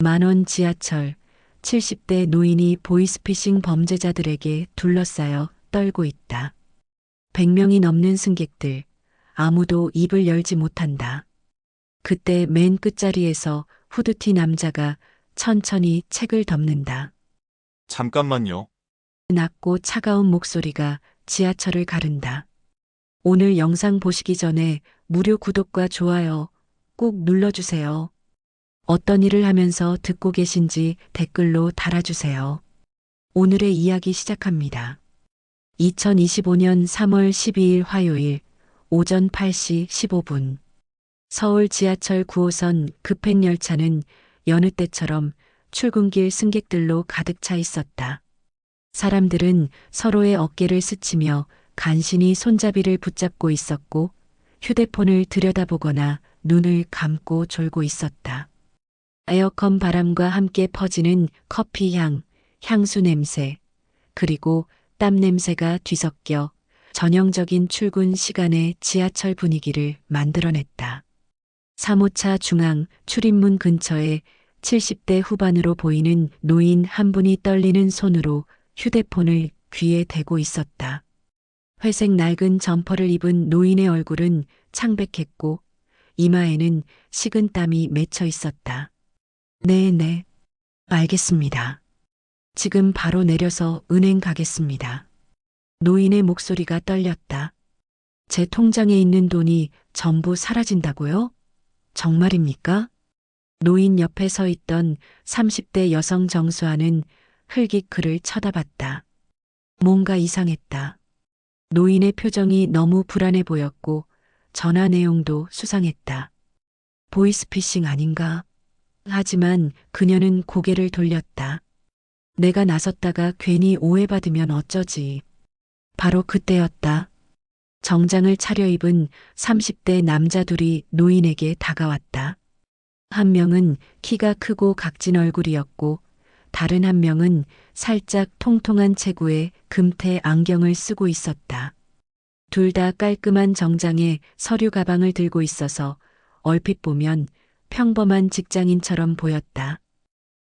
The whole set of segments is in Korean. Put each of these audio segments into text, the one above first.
만원 지하철, 70대 노인이 보이스피싱 범죄자들에게 둘러싸여 떨고 있다. 100명이 넘는 승객들, 아무도 입을 열지 못한다. 그때 맨 끝자리에서 후드티 남자가 천천히 책을 덮는다. 잠깐만요. 낮고 차가운 목소리가 지하철을 가른다. 오늘 영상 보시기 전에 무료 구독과 좋아요 꼭 눌러주세요. 어떤 일을 하면서 듣고 계신지 댓글로 달아주세요. 오늘의 이야기 시작합니다. 2025년 3월 12일 화요일 오전 8시 15분. 서울 지하철 9호선 급행열차는 여느 때처럼 출근길 승객들로 가득 차 있었다. 사람들은 서로의 어깨를 스치며 간신히 손잡이를 붙잡고 있었고 휴대폰을 들여다보거나 눈을 감고 졸고 있었다. 에어컨 바람과 함께 퍼지는 커피 향, 향수 냄새, 그리고 땀 냄새가 뒤섞여 전형적인 출근 시간의 지하철 분위기를 만들어냈다. 3호차 중앙 출입문 근처에 70대 후반으로 보이는 노인 한 분이 떨리는 손으로 휴대폰을 귀에 대고 있었다. 회색 낡은 점퍼를 입은 노인의 얼굴은 창백했고 이마에는 식은 땀이 맺혀 있었다. 네, 알겠습니다. 지금 바로 내려서 은행 가겠습니다. 노인의 목소리가 떨렸다. 제 통장에 있는 돈이 전부 사라진다고요? 정말입니까? 노인 옆에 서 있던 30대 여성 정수아는 흘깃 그를 쳐다봤다. 뭔가 이상했다. 노인의 표정이 너무 불안해 보였고 전화 내용도 수상했다. 보이스피싱 아닌가? 하지만 그녀는 고개를 돌렸다. 내가 나섰다가 괜히 오해받으면 어쩌지. 바로 그때였다. 정장을 차려입은 30대 남자 둘이 노인에게 다가왔다. 한 명은 키가 크고 각진 얼굴이었고 다른 한 명은 살짝 통통한 체구에 금태 안경을 쓰고 있었다. 둘 다 깔끔한 정장에 서류 가방을 들고 있어서 얼핏 보면 평범한 직장인처럼 보였다.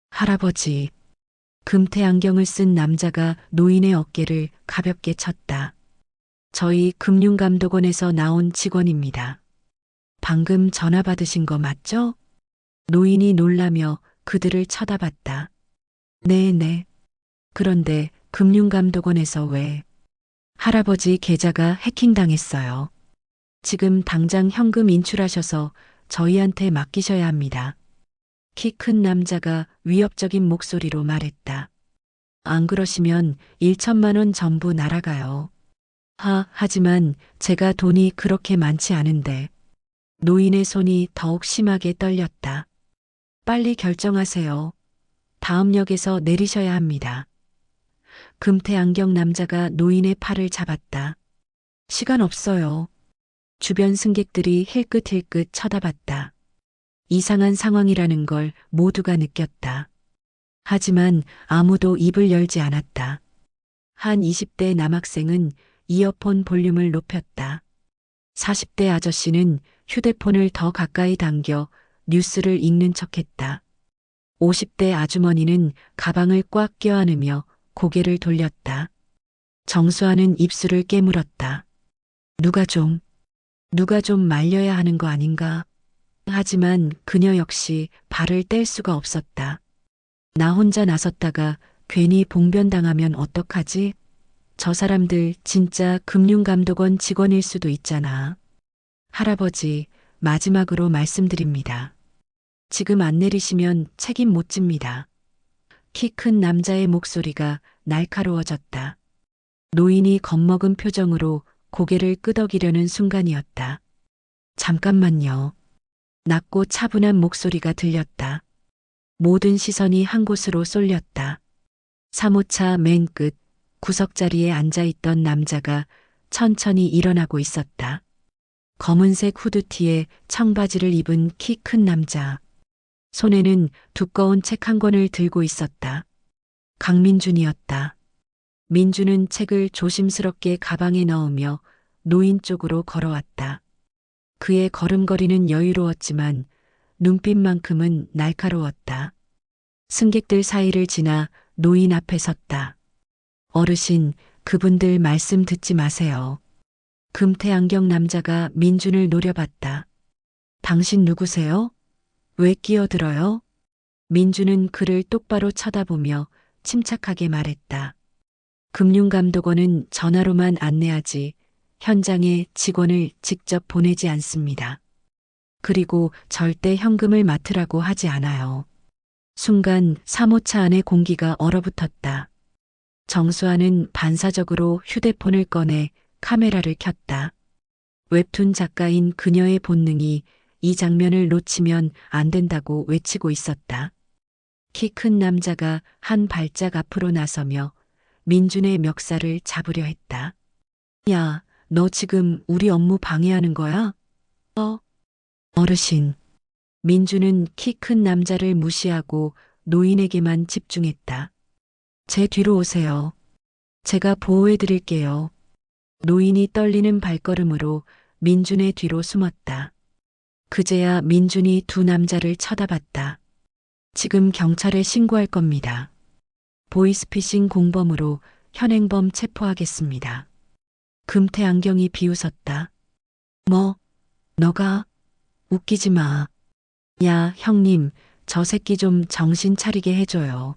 할아버지. 금태 안경을 쓴 남자가 노인의 어깨를 가볍게 쳤다. 저희 금융감독원에서 나온 직원입니다. 방금 전화 받으신 거 맞죠? 노인이 놀라며 그들을 쳐다봤다. 네. 그런데 금융감독원에서 왜? 할아버지 계좌가 해킹당했어요. 지금 당장 현금 인출하셔서 저희한테 맡기셔야 합니다. 키 큰 남자가 위협적인 목소리로 말했다. 안 그러시면 1천만 원 전부 날아가요. 하지만 제가 돈이 그렇게 많지 않은데. 노인의 손이 더욱 심하게 떨렸다. 빨리 결정하세요. 다음 역에서 내리셔야 합니다. 금태 안경 남자가 노인의 팔을 잡았다. 시간 없어요. 주변 승객들이 힐끗힐끗 쳐다봤다. 이상한 상황이라는 걸 모두가 느꼈다. 하지만 아무도 입을 열지 않았다. 한 20대 남학생은 이어폰 볼륨을 높였다. 40대 아저씨는 휴대폰을 더 가까이 당겨 뉴스를 읽는 척했다. 50대 아주머니는 가방을 꽉 껴안으며 고개를 돌렸다. 정수아는 입술을 깨물었다. 누가 좀 말려야 하는 거 아닌가? 하지만 그녀 역시 발을 뗄 수가 없었다. 나 혼자 나섰다가 괜히 봉변당하면 어떡하지? 저 사람들 진짜 금융감독원 직원일 수도 있잖아. 할아버지, 마지막으로 말씀드립니다. 지금 안 내리시면 책임 못 집니다. 키 큰 남자의 목소리가 날카로워졌다. 노인이 겁먹은 표정으로 고개를 끄덕이려는 순간이었다. 잠깐만요. 낮고 차분한 목소리가 들렸다. 모든 시선이 한 곳으로 쏠렸다. 3호차 맨 끝 구석자리에 앉아있던 남자가 천천히 일어나고 있었다. 검은색 후드티에 청바지를 입은 키 큰 남자. 손에는 두꺼운 책 한 권을 들고 있었다. 강민준이었다. 민준은 책을 조심스럽게 가방에 넣으며 노인 쪽으로 걸어왔다. 그의 걸음걸이는 여유로웠지만 눈빛만큼은 날카로웠다. 승객들 사이를 지나 노인 앞에 섰다. 어르신, 그분들 말씀 듣지 마세요. 금태 안경 남자가 민준을 노려봤다. 당신 누구세요? 왜 끼어들어요? 민준은 그를 똑바로 쳐다보며 침착하게 말했다. 금융감독원은 전화로만 안내하지 현장에 직원을 직접 보내지 않습니다. 그리고 절대 현금을 맡으라고 하지 않아요. 순간 사모차 안의 공기가 얼어붙었다. 정수아는 반사적으로 휴대폰을 꺼내 카메라를 켰다. 웹툰 작가인 그녀의 본능이 이 장면을 놓치면 안 된다고 외치고 있었다. 키 큰 남자가 한 발짝 앞으로 나서며 민준의 멱살을 잡으려 했다. 야, 너 지금 우리 업무 방해하는 거야? 어르신. 민준은 키 큰 남자를 무시하고 노인에게만 집중했다. 제 뒤로 오세요. 제가 보호해 드릴게요. 노인이 떨리는 발걸음으로 민준의 뒤로 숨었다. 그제야 민준이 두 남자를 쳐다봤다. 지금 경찰에 신고할 겁니다. 보이스피싱 공범으로 현행범 체포하겠습니다. 금태 안경이 비웃었다. 뭐, 너가? 웃기지 마. 야, 형님, 저 새끼 좀 정신 차리게 해줘요.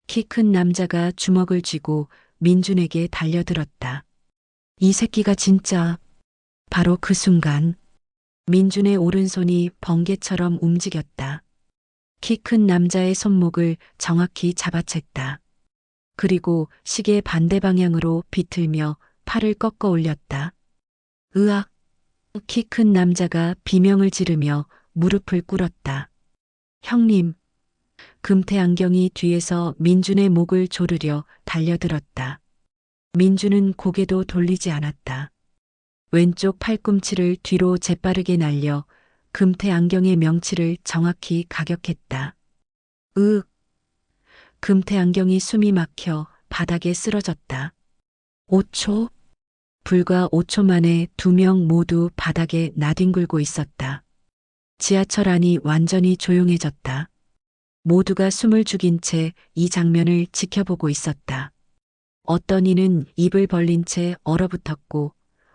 키 큰 남자가 주먹을 쥐고 민준에게 달려들었다. 이 새끼가 진짜. 바로 그 순간 민준의 오른손이 번개처럼 움직였다. 키 큰 남자의 손목을 정확히 잡아챘다. 그리고 시계 반대 방향으로 비틀며 팔을 꺾어 올렸다. 으악! 키 큰 남자가 비명을 지르며 무릎을 꿇었다. 형님! 금태 안경이 뒤에서 민준의 목을 조르려 달려들었다. 민준은 고개도 돌리지 않았다. 왼쪽 팔꿈치를 뒤로 재빠르게 날려 금태 안경의 명치를 정확히 가격했다. 으윽! 금태 안경이 숨이 막혀 바닥에 쓰러졌다. 5초? 불과 5초 만에 두 명 모두 바닥에 나뒹굴고 있었다. 지하철 안이 완전히 조용해졌다. 모두가 숨을 죽인 채 이 장면을 지켜보고 있었다. 어떤 이는 입을 벌린 채 얼어붙었고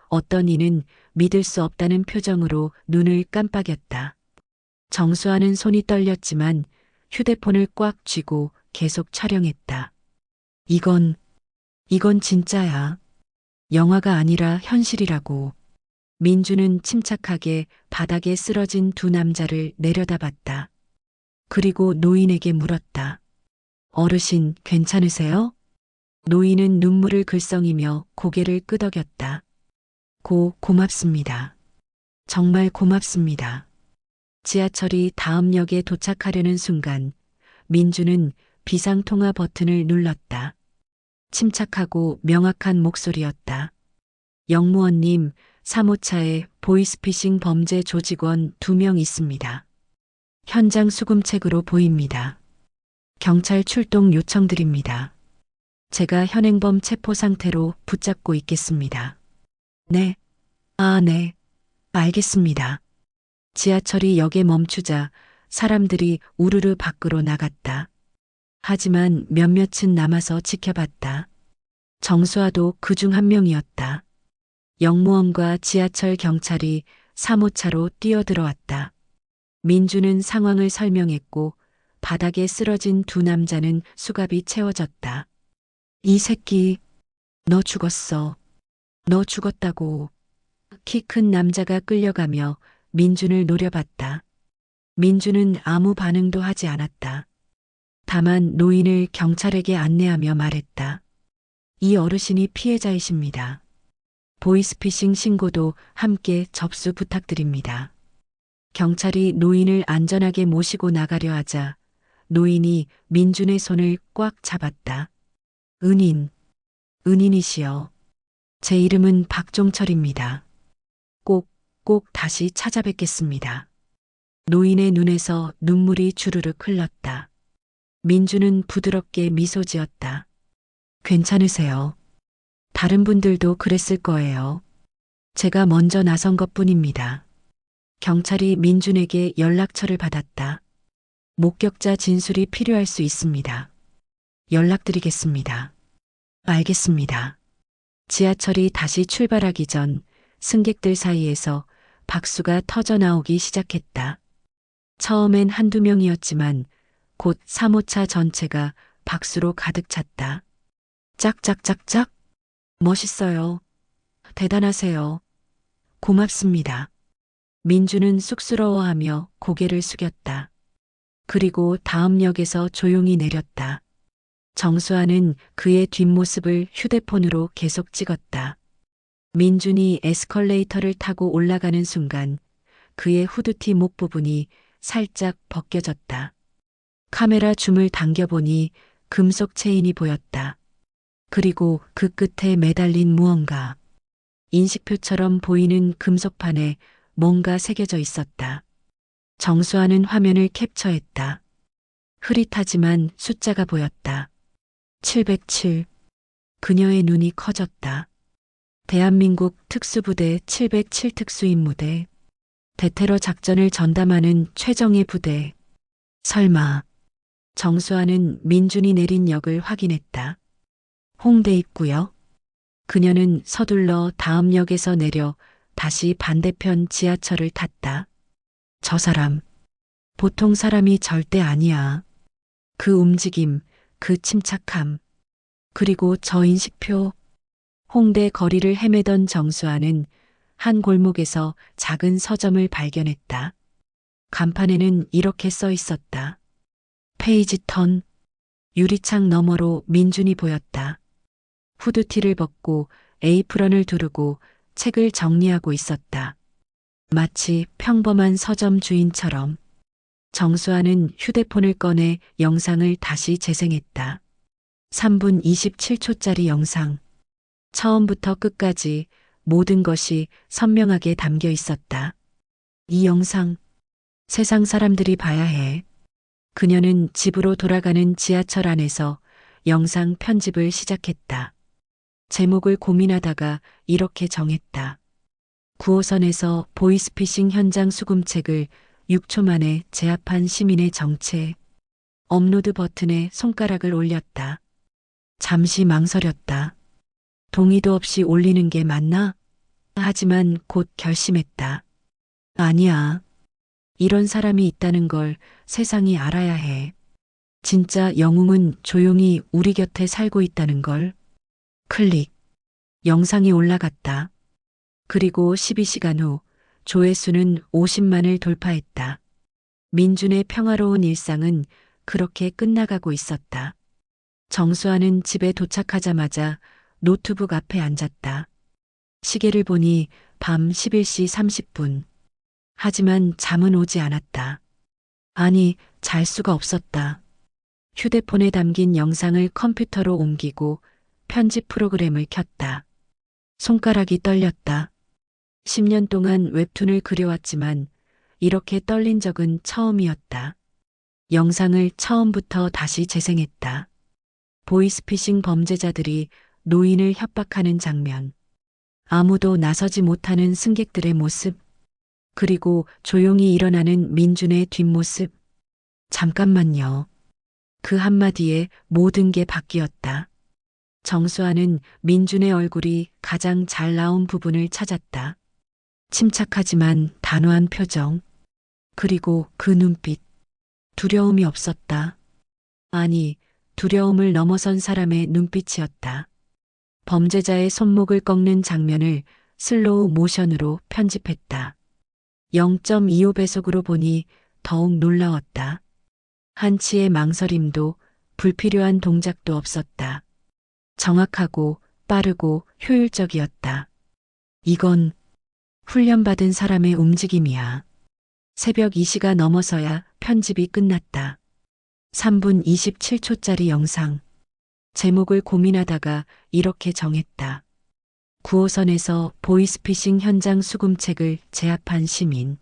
어떤 이는 믿을 수 없다는 표정으로 눈을 깜빡였다. 정수아는 손이 떨렸지만 휴대폰을 꽉 쥐고 계속 촬영했다. 이건 진짜야. 영화가 아니라 현실이라고. 민주는 침착하게 바닥에 쓰러진 두 남자를 내려다봤다. 그리고 노인에게 물었다. 어르신, 괜찮으세요? 노인은 눈물을 글썽이며 고개를 끄덕였다. 고맙습니다. 정말 고맙습니다. 지하철이 다음 역에 도착하려는 순간 민주는 비상통화 버튼을 눌렀다. 침착하고 명확한 목소리였다. 영무원님, 3호차에 보이스피싱 범죄 조직원 2명 있습니다. 현장 수금책으로 보입니다. 경찰 출동 요청드립니다. 제가 현행범 체포 상태로 붙잡고 있겠습니다. 네. 네. 알겠습니다. 지하철이 역에 멈추자 사람들이 우르르 밖으로 나갔다. 하지만 몇몇은 남아서 지켜봤다. 정수아도 그중 한 명이었다. 영무원과 지하철 경찰이 3호차로 뛰어들어왔다. 민주는 상황을 설명했고 바닥에 쓰러진 두 남자는 수갑이 채워졌다. 이 새끼, 너 죽었어. 너 죽었다고. 키 큰 남자가 끌려가며 민준을 노려봤다. 민준은 아무 반응도 하지 않았다. 다만 노인을 경찰에게 안내하며 말했다. 이 어르신이 피해자이십니다. 보이스피싱 신고도 함께 접수 부탁드립니다. 경찰이 노인을 안전하게 모시고 나가려 하자 노인이 민준의 손을 꽉 잡았다. 은인이시여. 제 이름은 박종철입니다. 꼭 다시 찾아뵙겠습니다. 노인의 눈에서 눈물이 주르륵 흘렀다. 민주는 부드럽게 미소 지었다. 괜찮으세요? 다른 분들도 그랬을 거예요. 제가 먼저 나선 것뿐입니다. 경찰이 민준에게 연락처를 받았다. 목격자 진술이 필요할 수 있습니다. 연락드리겠습니다. 알겠습니다. 지하철이 다시 출발하기 전 승객들 사이에서 박수가 터져 나오기 시작했다. 처음엔 한두 명이었지만 곧 사모차 전체가 박수로 가득 찼다. 짝짝짝짝. 멋있어요. 대단하세요. 고맙습니다. 민주는 쑥스러워하며 고개를 숙였다. 그리고 다음 역에서 조용히 내렸다. 정수아는 그의 뒷모습을 휴대폰으로 계속 찍었다. 민준이 에스컬레이터를 타고 올라가는 순간 그의 후드티 목 부분이 살짝 벗겨졌다. 카메라 줌을 당겨보니 금속 체인이 보였다. 그리고 그 끝에 매달린 무언가. 인식표처럼 보이는 금속판에 뭔가 새겨져 있었다. 정수아는 화면을 캡처했다. 흐릿하지만 숫자가 보였다. 707. 그녀의 눈이 커졌다. 대한민국 특수부대 707 특수임무대. 대테러 작전을 전담하는 최정예 부대. 설마. 정수아는 민준이 내린 역을 확인했다. 홍대 입구역. 그녀는 서둘러 다음 역에서 내려 다시 반대편 지하철을 탔다. 저 사람. 보통 사람이 절대 아니야. 그 움직임, 그 침착함. 그리고 저 인식표. 홍대 거리를 헤매던 정수아는 한 골목에서 작은 서점을 발견했다. 간판에는 이렇게 써 있었다. 페이지 턴. 유리창 너머로 민준이 보였다. 후드티를 벗고 에이프런을 두르고 책을 정리하고 있었다. 마치 평범한 서점 주인처럼. 정수아는 휴대폰을 꺼내 영상을 다시 재생했다. 3분 27초짜리 영상. 처음부터 끝까지 모든 것이 선명하게 담겨 있었다. 이 영상, 세상 사람들이 봐야 해. 그녀는 집으로 돌아가는 지하철 안에서 영상 편집을 시작했다. 제목을 고민하다가 이렇게 정했다. 9호선에서 보이스피싱 현장 수금책을 6초 만에 제압한 시민의 정체. 업로드 버튼에 손가락을 올렸다. 잠시 망설였다. 동의도 없이 올리는 게 맞나? 하지만 곧 결심했다. 아니야. 이런 사람이 있다는 걸 세상이 알아야 해. 진짜 영웅은 조용히 우리 곁에 살고 있다는 걸. 클릭. 영상이 올라갔다. 그리고 12시간 후 조회수는 50만을 돌파했다. 민준의 평화로운 일상은 그렇게 끝나가고 있었다. 정수아는 집에 도착하자마자 노트북 앞에 앉았다. 시계를 보니 밤 11시 30분. 하지만 잠은 오지 않았다. 아니, 잘 수가 없었다. 휴대폰에 담긴 영상을 컴퓨터로 옮기고 편집 프로그램을 켰다. 손가락이 떨렸다. 10년 동안 웹툰을 그려왔지만 이렇게 떨린 적은 처음이었다. 영상을 처음부터 다시 재생했다. 보이스피싱 범죄자들이 노인을 협박하는 장면. 아무도 나서지 못하는 승객들의 모습. 그리고 조용히 일어나는 민준의 뒷모습. 잠깐만요. 그 한마디에 모든 게 바뀌었다. 정수아는 민준의 얼굴이 가장 잘 나온 부분을 찾았다. 침착하지만 단호한 표정. 그리고 그 눈빛. 두려움이 없었다. 아니, 두려움을 넘어선 사람의 눈빛이었다. 범죄자의 손목을 꺾는 장면을 슬로우 모션으로 편집했다. 0.25배속으로 보니 더욱 놀라웠다. 한치의 망설임도 불필요한 동작도 없었다. 정확하고 빠르고 효율적이었다. 이건 훈련받은 사람의 움직임이야. 새벽 2시가 넘어서야 편집이 끝났다. 3분 27초짜리 영상. 제목을 고민하다가 이렇게 정했다. 9호선에서 보이스피싱 현장 수금책을 제압한 시민.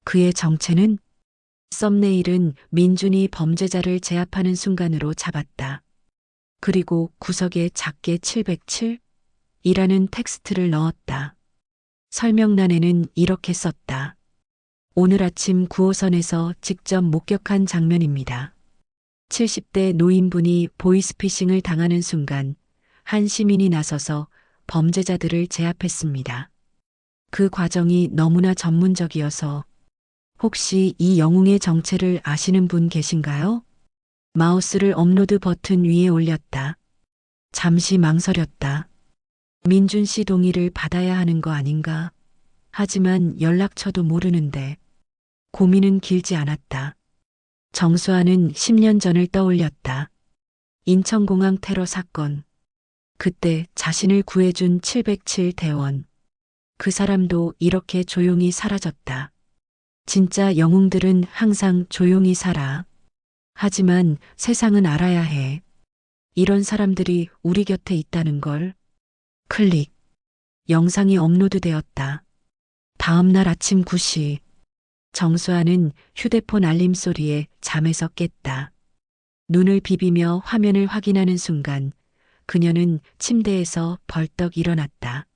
그의 정체는? 썸네일은 민준이 범죄자를 제압하는 순간으로 잡았다. 그리고 구석에 작게 707? 이라는 텍스트를 넣었다. 설명란에는 이렇게 썼다. 오늘 아침 9호선에서 직접 목격한 장면입니다. 70대 노인분이 보이스피싱을 당하는 순간 한 시민이 나서서 범죄자들을 제압했습니다. 그 과정이 너무나 전문적이어서 혹시 이 영웅의 정체를 아시는 분 계신가요? 마우스를 업로드 버튼 위에 올렸다. 잠시 망설였다. 민준 씨 동의를 받아야 하는 거 아닌가? 하지만 연락처도 모르는데 고민은 길지 않았다. 정수아는 10년 전을 떠올렸다. 인천공항 테러 사건. 그때 자신을 구해준 707 대원. 그 사람도 이렇게 조용히 사라졌다. 진짜 영웅들은 항상 조용히 살아. 하지만 세상은 알아야 해. 이런 사람들이 우리 곁에 있다는 걸. 클릭. 영상이 업로드되었다. 다음 날 아침 9시. 정수아는 휴대폰 알림 소리에 잠에서 깼다. 눈을 비비며 화면을 확인하는 순간 그녀는 침대에서 벌떡 일어났다.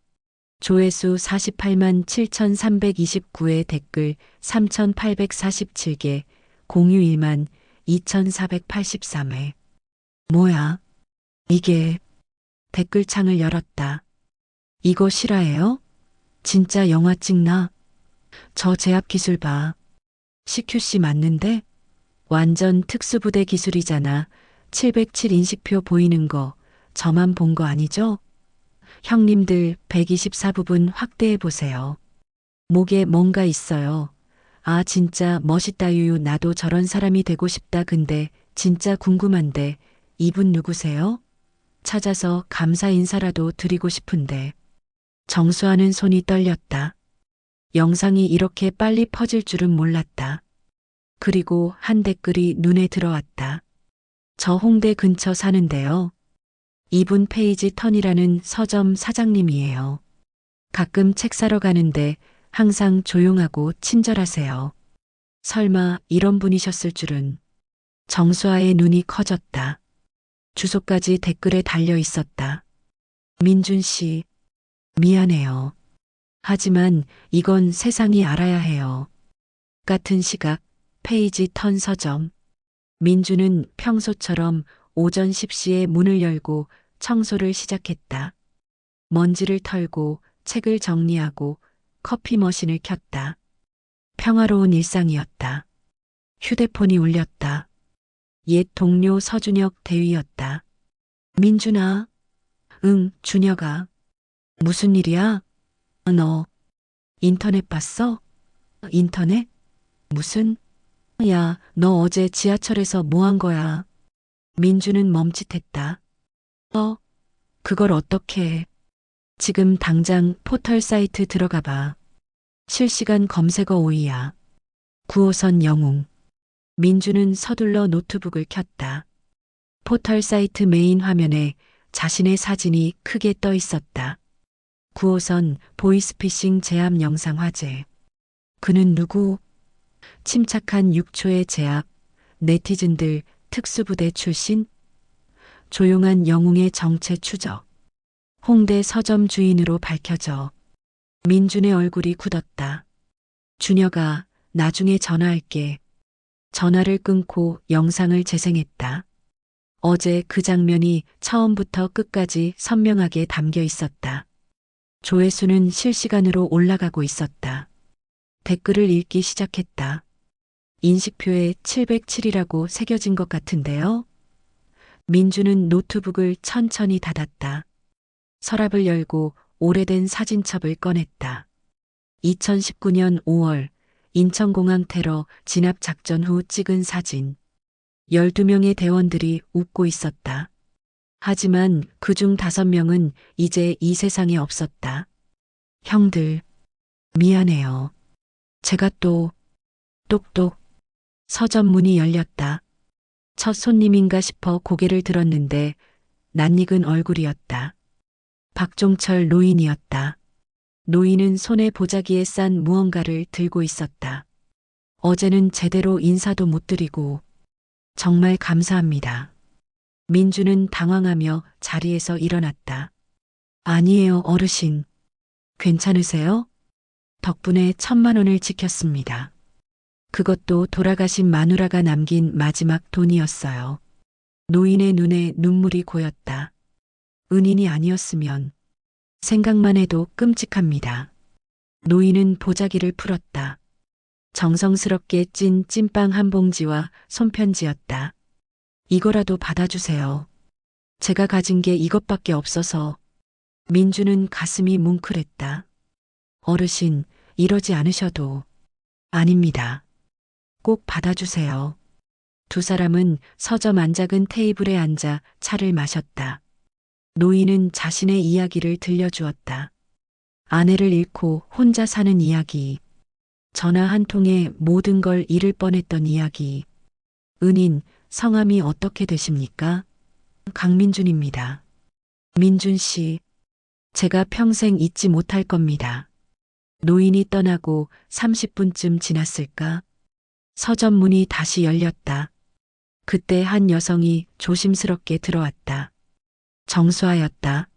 조회수 48만 7,329의 댓글 3,847개, 공유 1만 2,483회. 뭐야? 이게 댓글창을 열었다. 이거 실화예요? 진짜 영화 찍나? 저 제압 기술 봐. CQC 맞는데? 완전 특수부대 기술이잖아. 707 인식표 보이는 거 저만 본 거 아니죠? 형님들 124부분 확대해 보세요. 목에 뭔가 있어요. 아 진짜 멋있다 유유 나도 저런 사람이 되고 싶다 근데 진짜 궁금한데 이분 누구세요? 찾아서 감사 인사라도 드리고 싶은데. 정수하는 손이 떨렸다. 영상이 이렇게 빨리 퍼질 줄은 몰랐다. 그리고 한 댓글이 눈에 들어왔다. 저 홍대 근처 사는데요. 이분 페이지 턴이라는 서점 사장님이에요. 가끔 책 사러 가는데 항상 조용하고 친절하세요. 설마 이런 분이셨을 줄은. 정수아의 눈이 커졌다. 주소까지 댓글에 달려 있었다. 민준 씨, 미안해요. 하지만 이건 세상이 알아야 해요. 같은 시각, 페이지 턴 서점. 민주는 평소처럼 오전 10시에 문을 열고 청소를 시작했다. 먼지를 털고 책을 정리하고 커피 머신을 켰다. 평화로운 일상이었다. 휴대폰이 울렸다. 옛 동료 서준혁 대위였다. 민준아. 응, 준혁아. 무슨 일이야? 너 인터넷 봤어? 인터넷? 무슨? 야, 너 어제 지하철에서 뭐 한 거야? 민주는 멈칫했다. 그걸 어떻게 해? 지금 당장 포털 사이트 들어가 봐. 실시간 검색어 5위야. 9호선 영웅. 민주는 서둘러 노트북을 켰다. 포털 사이트 메인 화면에 자신의 사진이 크게 떠 있었다. 9호선 보이스피싱 제압 영상 화제. 그는 누구? 침착한 6초의 제압. 네티즌들 특수부대 출신? 조용한 영웅의 정체 추적. 홍대 서점 주인으로 밝혀져. 민준의 얼굴이 굳었다. 준혁아, 나중에 전화할게. 전화를 끊고 영상을 재생했다. 어제 그 장면이 처음부터 끝까지 선명하게 담겨 있었다. 조회수는 실시간으로 올라가고 있었다. 댓글을 읽기 시작했다. 인식표에 707이라고 새겨진 것 같은데요. 민주는 노트북을 천천히 닫았다. 서랍을 열고 오래된 사진첩을 꺼냈다. 2019년 5월 인천공항 테러 진압 작전 후 찍은 사진. 12명의 대원들이 웃고 있었다. 하지만 그중 5명은 이제 이 세상에 없었다. 형들, 미안해요. 제가 똑똑. 서점 문이 열렸다. 첫 손님인가 싶어 고개를 들었는데 낯익은 얼굴이었다. 박종철 노인이었다. 노인은 손에 보자기에 싼 무언가를 들고 있었다. 어제는 제대로 인사도 못 드리고 정말 감사합니다. 민주는 당황하며 자리에서 일어났다. 아니에요, 어르신. 괜찮으세요? 덕분에 1,000만 원을 지켰습니다. 그것도 돌아가신 마누라가 남긴 마지막 돈이었어요. 노인의 눈에 눈물이 고였다. 은인이 아니었으면 생각만 해도 끔찍합니다. 노인은 보자기를 풀었다. 정성스럽게 찐 찐빵 한 봉지와 손편지였다. 이거라도 받아주세요. 제가 가진 게 이것밖에 없어서. 민주는 가슴이 뭉클했다. 어르신, 이러지 않으셔도. 아닙니다. 꼭 받아주세요. 두 사람은 서점 안 작은 테이블에 앉아 차를 마셨다. 노인은 자신의 이야기를 들려주었다. 아내를 잃고 혼자 사는 이야기. 전화 한 통에 모든 걸 잃을 뻔했던 이야기. 은인, 성함이 어떻게 되십니까? 강민준입니다. 민준 씨, 제가 평생 잊지 못할 겁니다. 노인이 떠나고 30분쯤 지났을까? 서점 문이 다시 열렸다. 그때 한 여성이 조심스럽게 들어왔다. 정수아였다.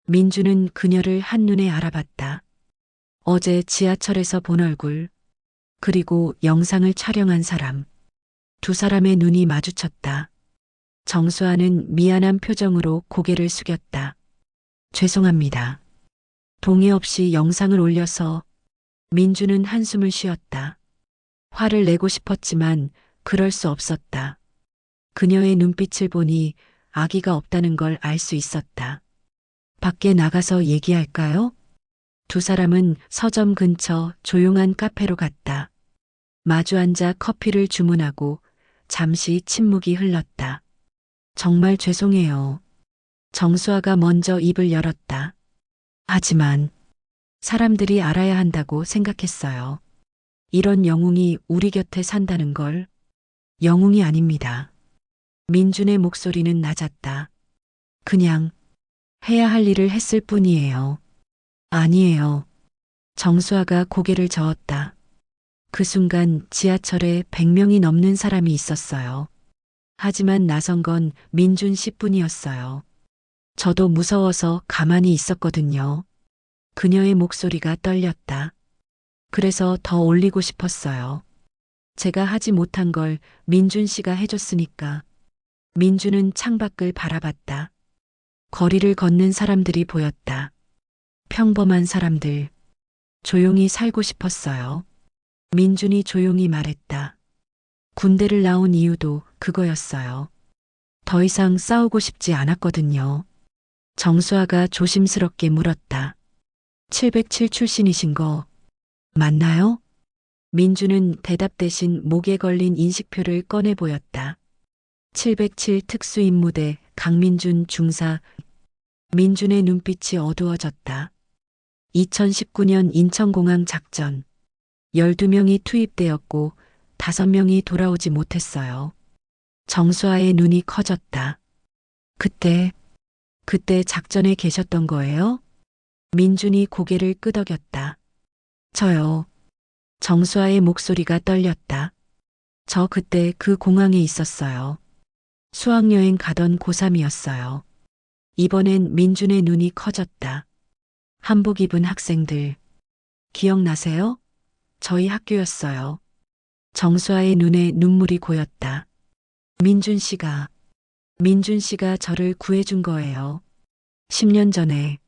민주는 그녀를 한눈에 알아봤다. 어제 지하철에서 본 얼굴, 그리고 영상을 촬영한 사람. 두 사람의 눈이 마주쳤다. 정수아는 미안한 표정으로 고개를 숙였다. 죄송합니다. 동의 없이 영상을 올려서. 민주는 한숨을 쉬었다. 화를 내고 싶었지만 그럴 수 없었다. 그녀의 눈빛을 보니 아기가 없다는 걸 알 수 있었다. 밖에 나가서 얘기할까요? 두 사람은 서점 근처 조용한 카페로 갔다. 마주 앉아 커피를 주문하고 잠시 침묵이 흘렀다. 정말 죄송해요. 정수아가 먼저 입을 열었다. 하지만 사람들이 알아야 한다고 생각했어요. 이런 영웅이 우리 곁에 산다는 걸. 영웅이 아닙니다. 민준의 목소리는 낮았다. 그냥 해야 할 일을 했을 뿐이에요. 아니에요. 정수아가 고개를 저었다. 그 순간 지하철에 100명이 넘는 사람이 있었어요. 하지만 나선 건 민준 씨뿐이었어요. 저도 무서워서 가만히 있었거든요. 그녀의 목소리가 떨렸다. 그래서 더 올리고 싶었어요. 제가 하지 못한 걸 민준 씨가 해줬으니까. 민준은 창밖을 바라봤다. 거리를 걷는 사람들이 보였다. 평범한 사람들. 조용히 살고 싶었어요. 민준이 조용히 말했다. 군대를 나온 이유도 그거였어요. 더 이상 싸우고 싶지 않았거든요. 정수아가 조심스럽게 물었다. 707 출신이신 거 맞나요? 민주는 대답 대신 목에 걸린 인식표를 꺼내 보였다. 707 특수임무대 강민준 중사. 민준의 눈빛이 어두워졌다. 2019년 인천공항 작전. 12명이 투입되었고 5명이 돌아오지 못했어요. 정수아의 눈이 커졌다. 그때 작전에 계셨던 거예요? 민준이 고개를 끄덕였다. 저요. 정수아의 목소리가 떨렸다. 저 그때 그 공항에 있었어요. 수학여행 가던 고3이었어요. 이번엔 민준의 눈이 커졌다. 한복 입은 학생들. 기억나세요? 저희 학교였어요. 정수아의 눈에 눈물이 고였다. 민준 씨가 저를 구해준 거예요. 10년 전에.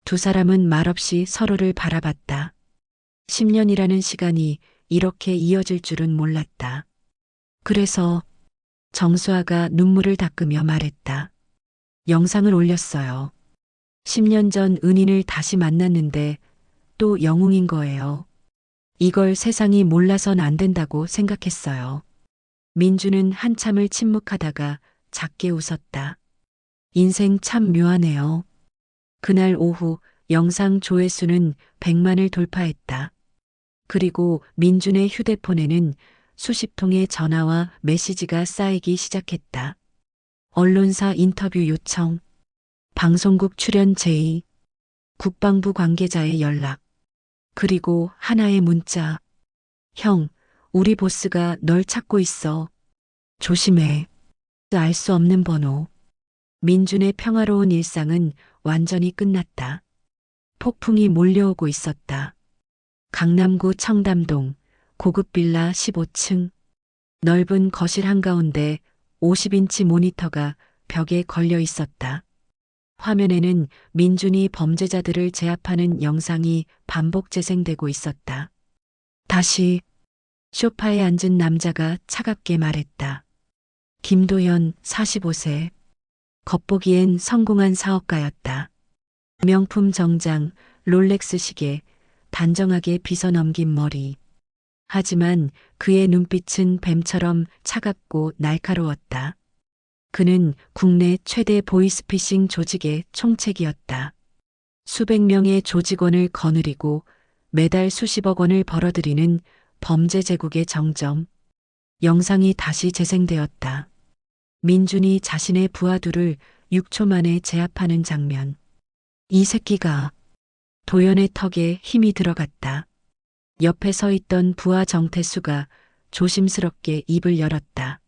두 사람은 말없이 서로를 바라봤다. 10년이라는 시간이 이렇게 이어질 줄은 몰랐다. 그래서 정수아가 눈물을 닦으며 말했다. 영상을 올렸어요. 10년 전 은인을 다시 만났는데 또 영웅인 거예요. 이걸 세상이 몰라선 안 된다고 생각했어요. 민주는 한참을 침묵하다가 작게 웃었다. 인생 참 묘하네요. 그날 오후 영상 조회수는 100만을 돌파했다. 그리고 민준의 휴대폰에는 수십 통의 전화와 메시지가 쌓이기 시작했다. 언론사 인터뷰 요청, 방송국 출연 제의, 국방부 관계자의 연락, 그리고 하나의 문자. 형, 우리 보스가 널 찾고 있어. 조심해. 알 수 없는 번호. 민준의 평화로운 일상은 완전히 끝났다. 폭풍이 몰려오고 있었다. 강남구 청담동 고급 빌라 15층. 넓은 거실 한가운데 50인치 모니터가 벽에 걸려 있었다. 화면에는 민준이 범죄자들을 제압하는 영상이 반복 재생되고 있었다. 다시 소파에 앉은 남자가 차갑게 말했다. 김도현 45세. 겉보기엔 성공한 사업가였다. 명품 정장, 롤렉스 시계, 단정하게 빗어 넘긴 머리. 하지만 그의 눈빛은 뱀처럼 차갑고 날카로웠다. 그는 국내 최대 보이스피싱 조직의 총책이었다. 수백 명의 조직원을 거느리고 매달 수십억 원을 벌어들이는 범죄 제국의 정점. 영상이 다시 재생되었다. 민준이 자신의 부하들을 6초 만에 제압하는 장면. 이 새끼가. 도연의 턱에 힘이 들어갔다. 옆에 서 있던 부하 정태수가 조심스럽게 입을 열었다.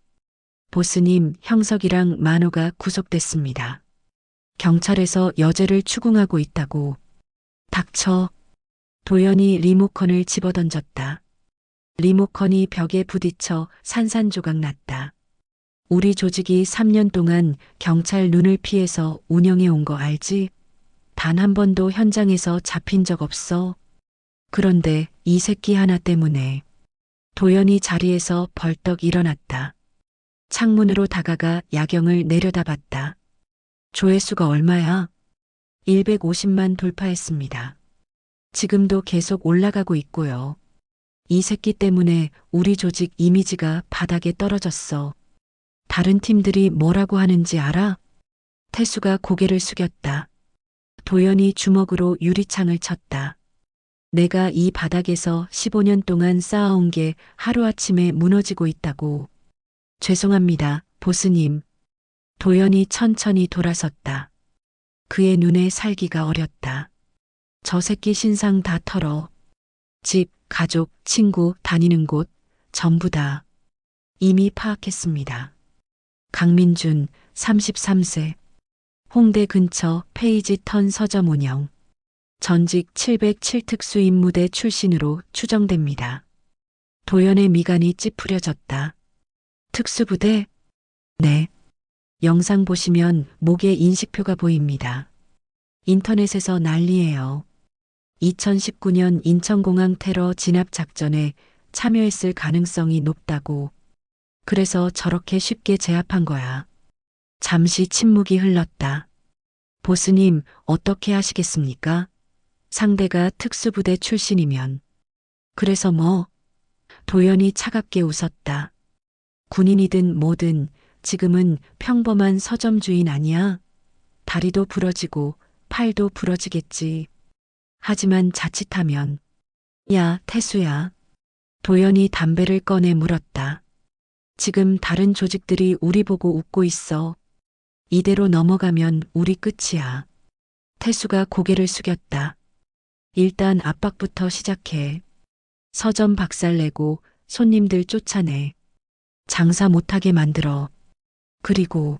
보스님, 형석이랑 만호가 구속됐습니다. 경찰에서 여죄를 추궁하고 있다고. 닥쳐. 도연이 리모컨을 집어던졌다. 리모컨이 벽에 부딪혀 산산조각 났다. 우리 조직이 3년 동안 경찰 눈을 피해서 운영해 온 거 알지? 단 한 번도 현장에서 잡힌 적 없어. 그런데 이 새끼 하나 때문에. 도연이 자리에서 벌떡 일어났다. 창문으로 다가가 야경을 내려다봤다. 조회수가 얼마야? 150만 돌파했습니다. 지금도 계속 올라가고 있고요. 이 새끼 때문에 우리 조직 이미지가 바닥에 떨어졌어. 다른 팀들이 뭐라고 하는지 알아? 태수가 고개를 숙였다. 도연이 주먹으로 유리창을 쳤다. 내가 이 바닥에서 15년 동안 쌓아온 게 하루아침에 무너지고 있다고. 죄송합니다, 보스님. 도연이 천천히 돌아섰다. 그의 눈에 살기가 어렸다. 저 새끼 신상 다 털어. 집, 가족, 친구, 다니는 곳, 전부 다. 이미 파악했습니다. 강민준, 33세. 홍대 근처 페이지 턴 서점 운영. 전직 707특수 임무대 출신으로 추정됩니다. 도연의 미간이 찌푸려졌다. 특수부대? 네. 영상 보시면 목에 인식표가 보입니다. 인터넷에서 난리예요. 2019년 인천공항 테러 진압 작전에 참여했을 가능성이 높다고. 그래서 저렇게 쉽게 제압한 거야. 잠시 침묵이 흘렀다. 보스님, 어떻게 하시겠습니까? 상대가 특수부대 출신이면. 그래서 뭐? 도연이 차갑게 웃었다. 군인이든 뭐든 지금은 평범한 서점 주인 아니야. 다리도 부러지고 팔도 부러지겠지. 하지만 자칫하면. 야, 태수야. 도연이 담배를 꺼내 물었다. 지금 다른 조직들이 우리 보고 웃고 있어. 이대로 넘어가면 우리 끝이야. 태수가 고개를 숙였다. 일단 압박부터 시작해. 서점 박살내고 손님들 쫓아내. 장사 못하게 만들어. 그리고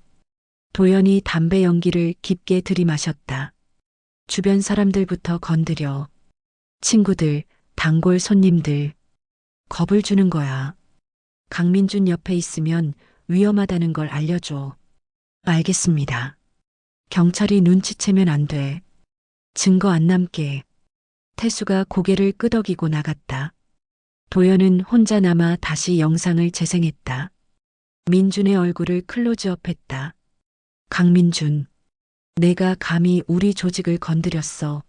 도연이 담배 연기를 깊게 들이마셨다. 주변 사람들부터 건드려. 친구들, 단골 손님들. 겁을 주는 거야. 강민준 옆에 있으면 위험하다는 걸 알려줘. 알겠습니다. 경찰이 눈치채면 안 돼. 증거 안 남게. 태수가 고개를 끄덕이고 나갔다. 도연은 혼자 남아 다시 영상을 재생했다. 민준의 얼굴을 클로즈업했다. 강민준, 내가 감히 우리 조직을 건드렸어.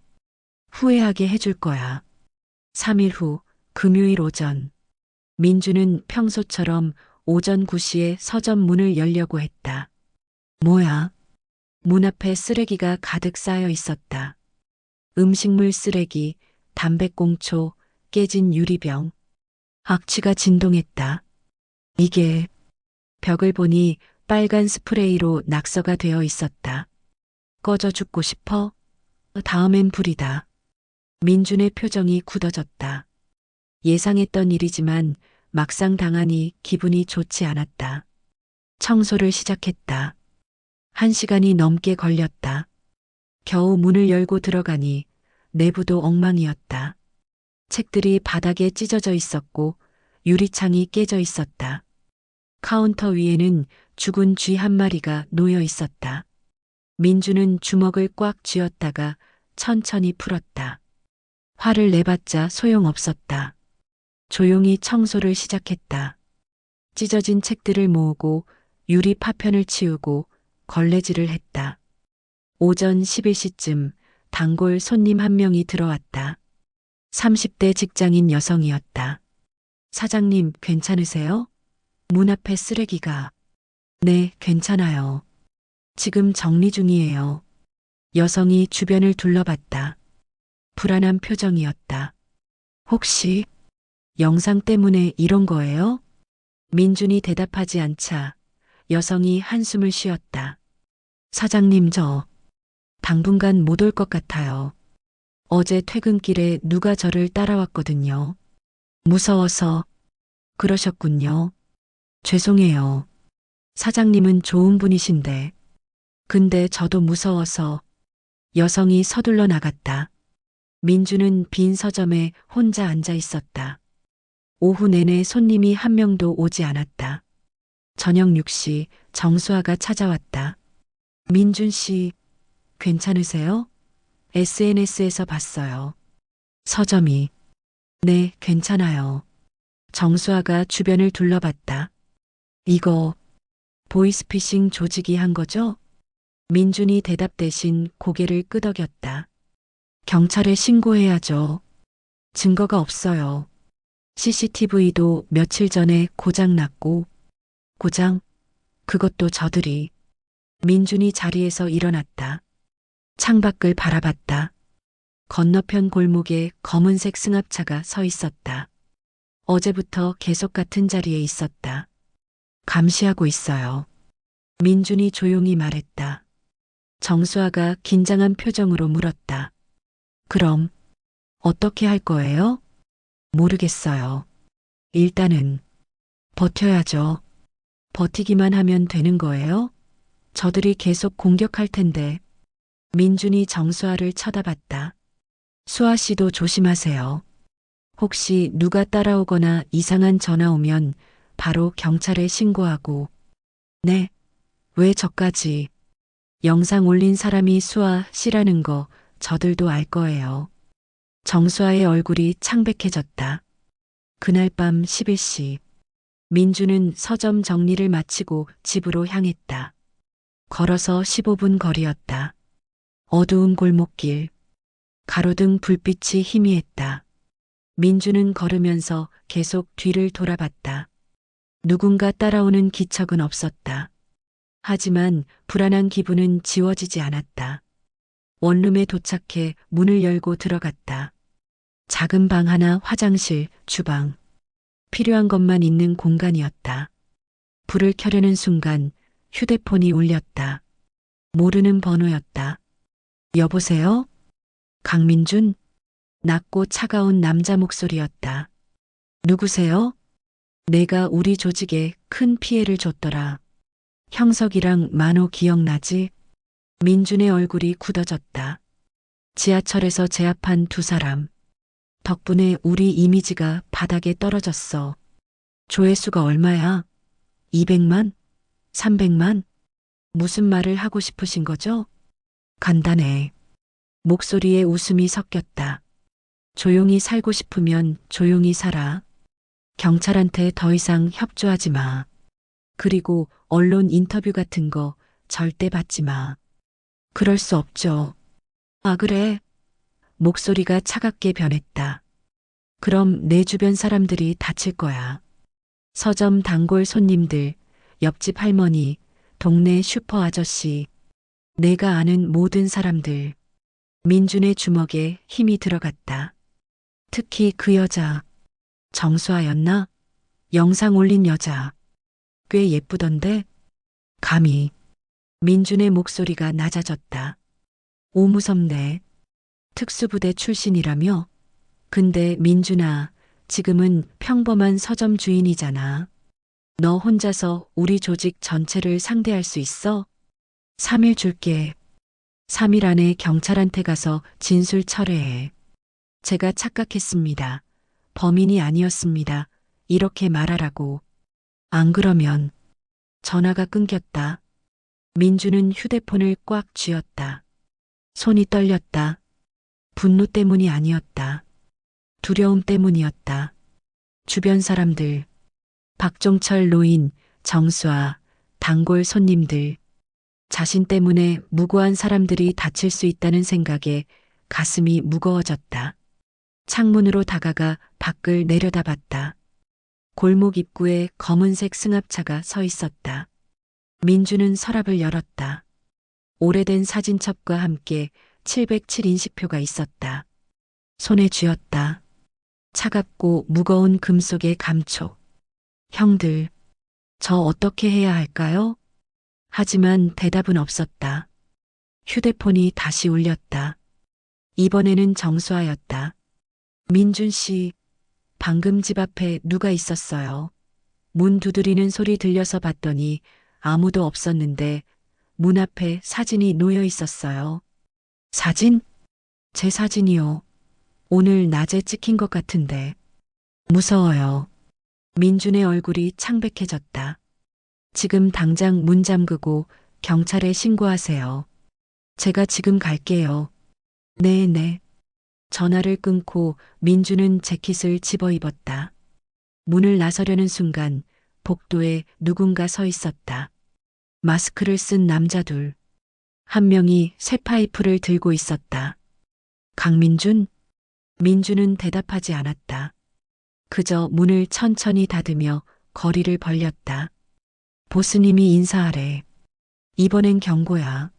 후회하게 해줄 거야. 3일 후 금요일 오전. 민준은 평소처럼 오전 9시에 서점 문을 열려고 했다. 뭐야? 문 앞에 쓰레기가 가득 쌓여 있었다. 음식물 쓰레기, 담배꽁초, 깨진 유리병. 악취가 진동했다. 이게 벽을 보니 빨간 스프레이로 낙서가 되어 있었다. 꺼져 죽고 싶어? 다음엔 불이다. 민준의 표정이 굳어졌다. 예상했던 일이지만 막상 당하니 기분이 좋지 않았다. 청소를 시작했다. 1시간이 넘게 걸렸다. 겨우 문을 열고 들어가니 내부도 엉망이었다. 책들이 바닥에 찢어져 있었고 유리창이 깨져 있었다. 카운터 위에는 죽은 쥐 한 마리가 놓여 있었다. 민주는 주먹을 꽉 쥐었다가 천천히 풀었다. 화를 내봤자 소용없었다. 조용히 청소를 시작했다. 찢어진 책들을 모으고 유리 파편을 치우고 걸레질을 했다. 오전 11시쯤 단골 손님 한 명이 들어왔다. 30대 직장인 여성이었다. 사장님, 괜찮으세요? 문 앞에 쓰레기가. 네, 괜찮아요. 지금 정리 중이에요. 여성이 주변을 둘러봤다. 불안한 표정이었다. 혹시 영상 때문에 이런 거예요? 민준이 대답하지 않자 여성이 한숨을 쉬었다. 사장님, 저 당분간 못 올 것 같아요. 어제 퇴근길에 누가 저를 따라왔거든요. 무서워서. 그러셨군요. 죄송해요. 사장님은 좋은 분이신데. 근데 저도 무서워서. 여성이 서둘러 나갔다. 민주는 빈 서점에 혼자 앉아 있었다. 오후 내내 손님이 한 명도 오지 않았다. 저녁 6시 정수아가 찾아왔다. 민준 씨, 괜찮으세요? SNS에서 봤어요. 서점이. 네, 괜찮아요. 정수아가 주변을 둘러봤다. 이거 보이스피싱 조직이 한 거죠? 민준이 대답 대신 고개를 끄덕였다. 경찰에 신고해야죠. 증거가 없어요. CCTV도 며칠 전에 고장 났고. 고장? 그것도 저들이. 민준이 자리에서 일어났다. 창밖을 바라봤다. 건너편 골목에 검은색 승합차가 서 있었다. 어제부터 계속 같은 자리에 있었다. 감시하고 있어요. 민준이 조용히 말했다. 정수아가 긴장한 표정으로 물었다. 그럼 어떻게 할 거예요? 모르겠어요. 일단은 버텨야죠. 버티기만 하면 되는 거예요? 저들이 계속 공격할 텐데. 민준이 정수아를 쳐다봤다. 수아 씨도 조심하세요. 혹시 누가 따라오거나 이상한 전화 오면 바로 경찰에 신고하고. 네, 왜 저까지? 영상 올린 사람이 수아 씨라는 거 저들도 알 거예요. 정수아의 얼굴이 창백해졌다. 그날 밤 11시. 민주는 서점 정리를 마치고 집으로 향했다. 걸어서 15분 거리였다. 어두운 골목길. 가로등 불빛이 희미했다. 민주는 걸으면서 계속 뒤를 돌아봤다. 누군가 따라오는 기척은 없었다. 하지만 불안한 기분은 지워지지 않았다. 원룸에 도착해 문을 열고 들어갔다. 작은 방 하나, 화장실, 주방. 필요한 것만 있는 공간이었다. 불을 켜려는 순간 휴대폰이 울렸다. 모르는 번호였다. 여보세요? 강민준? 낮고 차가운 남자 목소리였다. 누구세요? 내가 우리 조직에 큰 피해를 줬더라. 형석이랑 만호 기억나지? 민준의 얼굴이 굳어졌다. 지하철에서 제압한 두 사람. 덕분에 우리 이미지가 바닥에 떨어졌어. 조회수가 얼마야? 200만? 300만? 무슨 말을 하고 싶으신 거죠? 간단해. 목소리에 웃음이 섞였다. 조용히 살고 싶으면 조용히 살아. 경찰한테 더 이상 협조하지 마. 그리고 언론 인터뷰 같은 거 절대 받지 마. 그럴 수 없죠. 아, 그래? 목소리가 차갑게 변했다. 그럼 내 주변 사람들이 다칠 거야. 서점 단골 손님들, 옆집 할머니, 동네 슈퍼 아저씨, 내가 아는 모든 사람들. 민준의 주먹에 힘이 들어갔다. 특히 그 여자, 정수아였나? 영상 올린 여자. 꽤 예쁘던데? 감히. 민준의 목소리가 낮아졌다. 오, 무섭네. 특수부대 출신이라며? 근데 민준아, 지금은 평범한 서점 주인이잖아. 너 혼자서 우리 조직 전체를 상대할 수 있어? 3일 줄게. 3일 안에 경찰한테 가서 진술 철회해. 제가 착각했습니다. 범인이 아니었습니다. 이렇게 말하라고. 안 그러면 전화가 끊겼다. 민주는 휴대폰을 꽉 쥐었다. 손이 떨렸다. 분노 때문이 아니었다. 두려움 때문이었다. 주변 사람들, 박종철 노인, 정수아, 단골 손님들, 자신 때문에 무고한 사람들이 다칠 수 있다는 생각에 가슴이 무거워졌다. 창문으로 다가가 밖을 내려다봤다. 골목 입구에 검은색 승합차가 서 있었다. 민주는 서랍을 열었다. 오래된 사진첩과 함께 707 인식표가 있었다. 손에 쥐었다. 차갑고 무거운 금속의 감촉. 형들, 저 어떻게 해야 할까요? 하지만 대답은 없었다. 휴대폰이 다시 울렸다. 이번에는 정수아였다. 민준 씨, 방금 집 앞에 누가 있었어요. 문 두드리는 소리 들려서 봤더니 아무도 없었는데 문 앞에 사진이 놓여 있었어요. 사진? 제 사진이요. 오늘 낮에 찍힌 것 같은데. 무서워요. 민준의 얼굴이 창백해졌다. 지금 당장 문 잠그고 경찰에 신고하세요. 제가 지금 갈게요. 네네. 전화를 끊고 민주는 재킷을 집어 입었다. 문을 나서려는 순간 복도에 누군가 서 있었다. 마스크를 쓴 남자 둘. 한 명이 쇠파이프를 들고 있었다. 강민준? 민주는 대답하지 않았다. 그저 문을 천천히 닫으며 거리를 벌렸다. 보스님이 인사하래. 이번엔 경고야.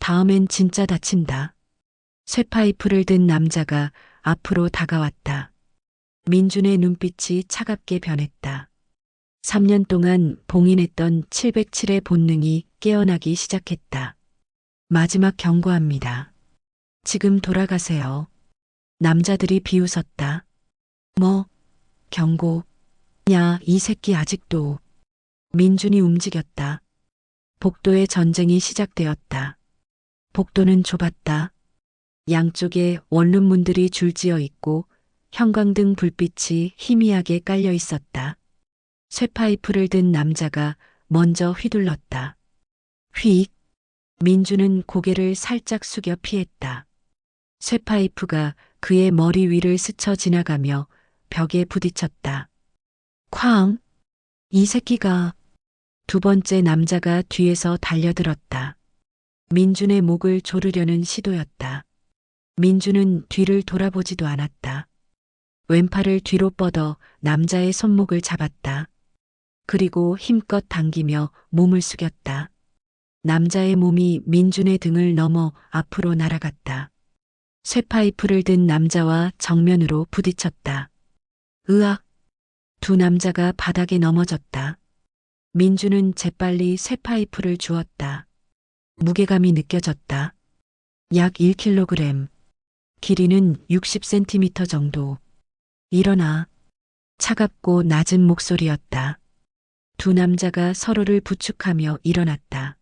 다음엔 진짜 다친다. 쇠파이프를 든 남자가 앞으로 다가왔다. 민준의 눈빛이 차갑게 변했다. 3년 동안 봉인했던 707의 본능이 깨어나기 시작했다. 마지막 경고합니다. 지금 돌아가세요. 남자들이 비웃었다. 뭐, 경고. 야, 이 새끼 아직도. 민준이 움직였다. 복도의 전쟁이 시작되었다. 복도는 좁았다. 양쪽에 원룸문들이 줄지어 있고 형광등 불빛이 희미하게 깔려 있었다. 쇠파이프를 든 남자가 먼저 휘둘렀다. 휙. 민주는 고개를 살짝 숙여 피했다. 쇠파이프가 그의 머리 위를 스쳐 지나가며 벽에 부딪혔다. 쾅! 이 새끼가. 두 번째 남자가 뒤에서 달려들었다. 민준의 목을 조르려는 시도였다. 민준은 뒤를 돌아보지도 않았다. 왼팔을 뒤로 뻗어 남자의 손목을 잡았다. 그리고 힘껏 당기며 몸을 숙였다. 남자의 몸이 민준의 등을 넘어 앞으로 날아갔다. 쇠파이프를 든 남자와 정면으로 부딪혔다. 으악! 두 남자가 바닥에 넘어졌다. 민준은 재빨리 쇠파이프를 주었다. 무게감이 느껴졌다. 약 1kg. 길이는 60cm 정도. 일어나. 차갑고 낮은 목소리였다. 두 남자가 서로를 부축하며 일어났다.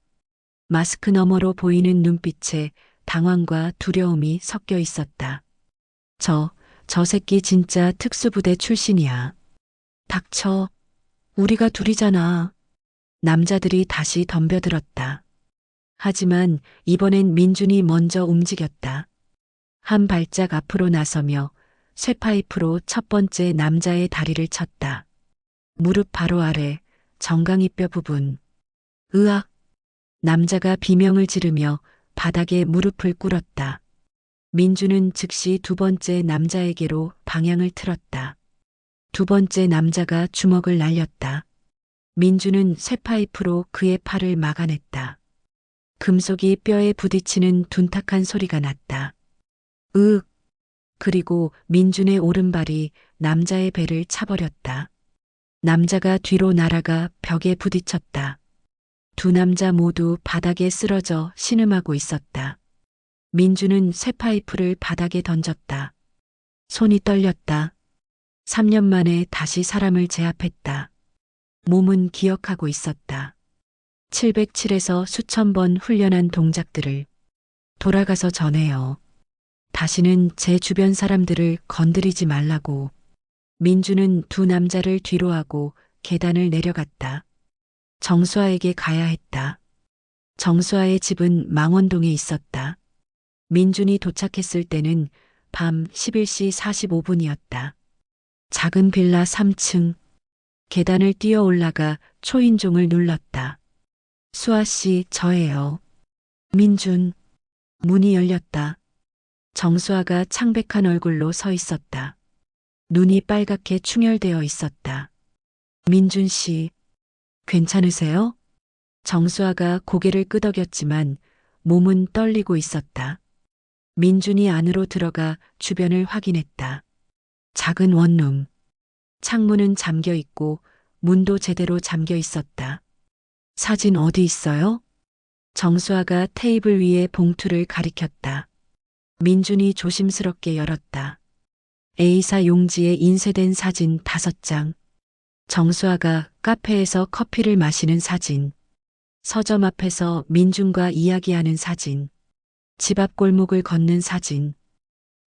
마스크 너머로 보이는 눈빛에 당황과 두려움이 섞여 있었다. 저 새끼 진짜 특수부대 출신이야. 닥쳐. 우리가 둘이잖아. 남자들이 다시 덤벼들었다. 하지만 이번엔 민준이 먼저 움직였다. 한 발짝 앞으로 나서며 쇠파이프로 첫 번째 남자의 다리를 쳤다. 무릎 바로 아래 정강이뼈 부분. 으악! 남자가 비명을 지르며 바닥에 무릎을 꿇었다. 민주는 즉시 두 번째 남자에게로 방향을 틀었다. 두 번째 남자가 주먹을 날렸다. 민주는 쇠파이프로 그의 팔을 막아냈다. 금속이 뼈에 부딪히는 둔탁한 소리가 났다. 으윽! 그리고 민준의 오른발이 남자의 배를 차버렸다. 남자가 뒤로 날아가 벽에 부딪혔다. 두 남자 모두 바닥에 쓰러져 신음하고 있었다. 민주는 쇠파이프를 바닥에 던졌다. 손이 떨렸다. 3년 만에 다시 사람을 제압했다. 몸은 기억하고 있었다. 707에서 수천 번 훈련한 동작들을. 돌아가서 전해요. 다시는 제 주변 사람들을 건드리지 말라고. 민주는 두 남자를 뒤로하고 계단을 내려갔다. 정수아에게 가야 했다. 정수아의 집은 망원동에 있었다. 민준이 도착했을 때는 밤 11시 45분이었다. 작은 빌라 3층. 계단을 뛰어 올라가 초인종을 눌렀다. 수아 씨, 저예요. 민준. 문이 열렸다. 정수아가 창백한 얼굴로 서 있었다. 눈이 빨갛게 충혈되어 있었다. 민준 씨, 괜찮으세요? 정수아가 고개를 끄덕였지만 몸은 떨리고 있었다. 민준이 안으로 들어가 주변을 확인했다. 작은 원룸. 창문은 잠겨 있고 문도 제대로 잠겨 있었다. 사진 어디 있어요? 정수아가 테이블 위에 봉투를 가리켰다. 민준이 조심스럽게 열었다. A사 용지에 인쇄된 사진 5장. 정수아가 카페에서 커피를 마시는 사진. 서점 앞에서 민준과 이야기하는 사진. 집 앞 골목을 걷는 사진.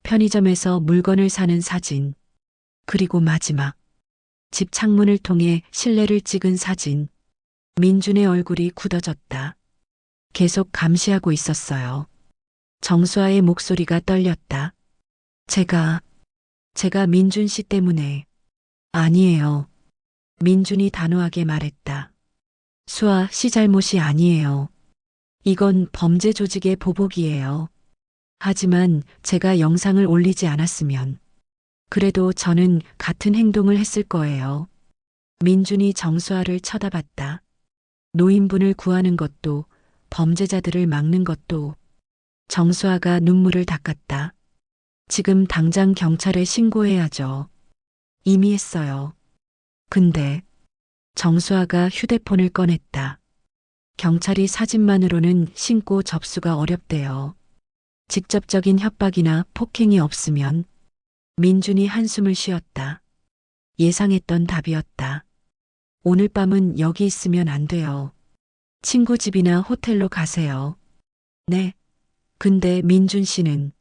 편의점에서 물건을 사는 사진. 그리고 마지막. 집 창문을 통해 실내를 찍은 사진. 민준의 얼굴이 굳어졌다. 계속 감시하고 있었어요. 정수아의 목소리가 떨렸다. 제가 민준 씨 때문에. 아니에요. 민준이 단호하게 말했다. 수아 씨 잘못이 아니에요. 이건 범죄 조직의 보복이에요. 하지만 제가 영상을 올리지 않았으면 그래도 저는 같은 행동을 했을 거예요. 민준이 정수아를 쳐다봤다. 노인분을 구하는 것도 범죄자들을 막는 것도. 정수아가 눈물을 닦았다. 지금 당장 경찰에 신고해야죠. 이미 했어요. 근데 정수아가 휴대폰을 꺼냈다. 경찰이 사진만으로는 신고 접수가 어렵대요. 직접적인 협박이나 폭행이 없으면. 민준이 한숨을 쉬었다. 예상했던 답이었다. 오늘 밤은 여기 있으면 안 돼요. 친구 집이나 호텔로 가세요. 네. 근데 민준 씨는?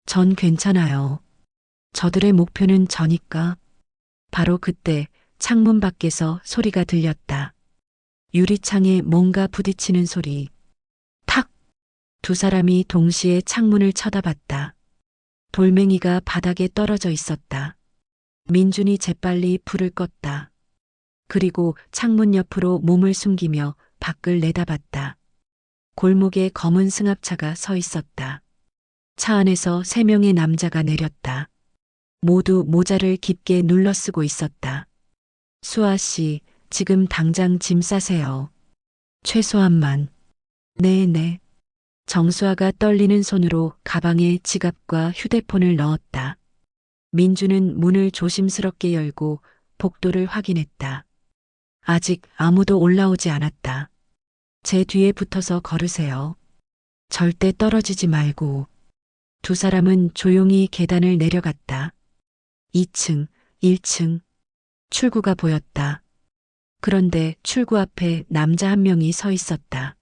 전 괜찮아요. 저들의 목표는 저니까. 바로 그때 창문 밖에서 소리가 들렸다. 유리창에 뭔가 부딪히는 소리. 탁! 두 사람이 동시에 창문을 쳐다봤다. 돌멩이가 바닥에 떨어져 있었다. 민준이 재빨리 불을 껐다. 그리고 창문 옆으로 몸을 숨기며 밖을 내다봤다. 골목에 검은 승합차가 서 있었다. 차 안에서 3명의 남자가 내렸다. 모두 모자를 깊게 눌러쓰고 있었다. 수아 씨, 지금 당장 짐 싸세요. 최소한만. 네네. 정수아가 떨리는 손으로 가방에 지갑과 휴대폰을 넣었다. 민주는 문을 조심스럽게 열고 복도를 확인했다. 아직 아무도 올라오지 않았다. 제 뒤에 붙어서 걸으세요. 절대 떨어지지 말고. 두 사람은 조용히 계단을 내려갔다. 2층, 1층. 출구가 보였다. 그런데 출구 앞에 남자 한 명이 서 있었다.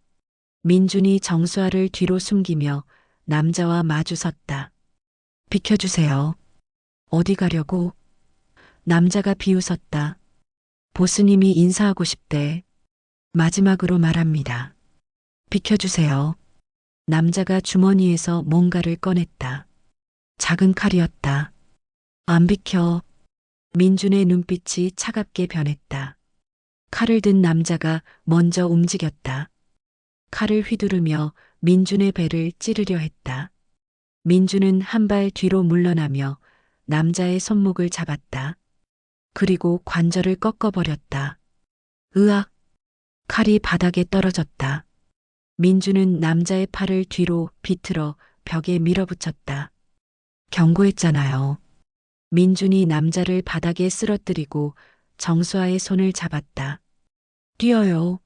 민준이 정수아를 뒤로 숨기며 남자와 마주 섰다. 비켜주세요. 어디 가려고? 남자가 비웃었다. 보스님이 인사하고 싶대. 마지막으로 말합니다. 비켜주세요. 남자가 주머니에서 뭔가를 꺼냈다. 작은 칼이었다. 안 비켜. 민준의 눈빛이 차갑게 변했다. 칼을 든 남자가 먼저 움직였다. 칼을 휘두르며 민준의 배를 찌르려 했다. 민준은 한 발 뒤로 물러나며 남자의 손목을 잡았다. 그리고 관절을 꺾어버렸다. 으악! 칼이 바닥에 떨어졌다. 민준은 남자의 팔을 뒤로 비틀어 벽에 밀어붙였다. 경고했잖아요. 민준이 남자를 바닥에 쓰러뜨리고 정수아의 손을 잡았다. 뛰어요.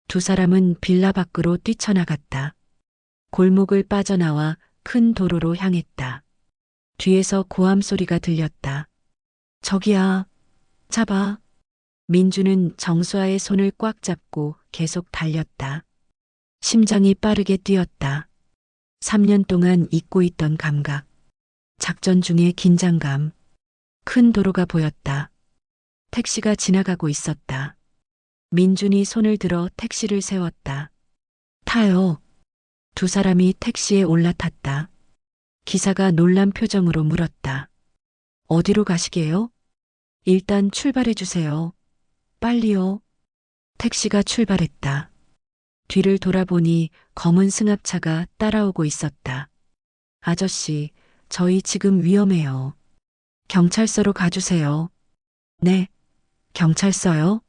두 사람은 빌라 밖으로 뛰쳐나갔다. 골목을 빠져나와 큰 도로로 향했다. 뒤에서 고함 소리가 들렸다. 저기야, 잡아. 민주는 정수아의 손을 꽉 잡고 계속 달렸다. 심장이 빠르게 뛰었다. 3년 동안 잊고 있던 감각. 작전 중의 긴장감. 큰 도로가 보였다. 택시가 지나가고 있었다. 민준이 손을 들어 택시를 세웠다. 타요. 두 사람이 택시에 올라탔다. 기사가 놀란 표정으로 물었다. 어디로 가시게요? 일단 출발해 주세요. 빨리요. 택시가 출발했다. 뒤를 돌아보니 검은 승합차가 따라오고 있었다. 아저씨, 저희 지금 위험해요. 경찰서로 가주세요. 네. 경찰서요?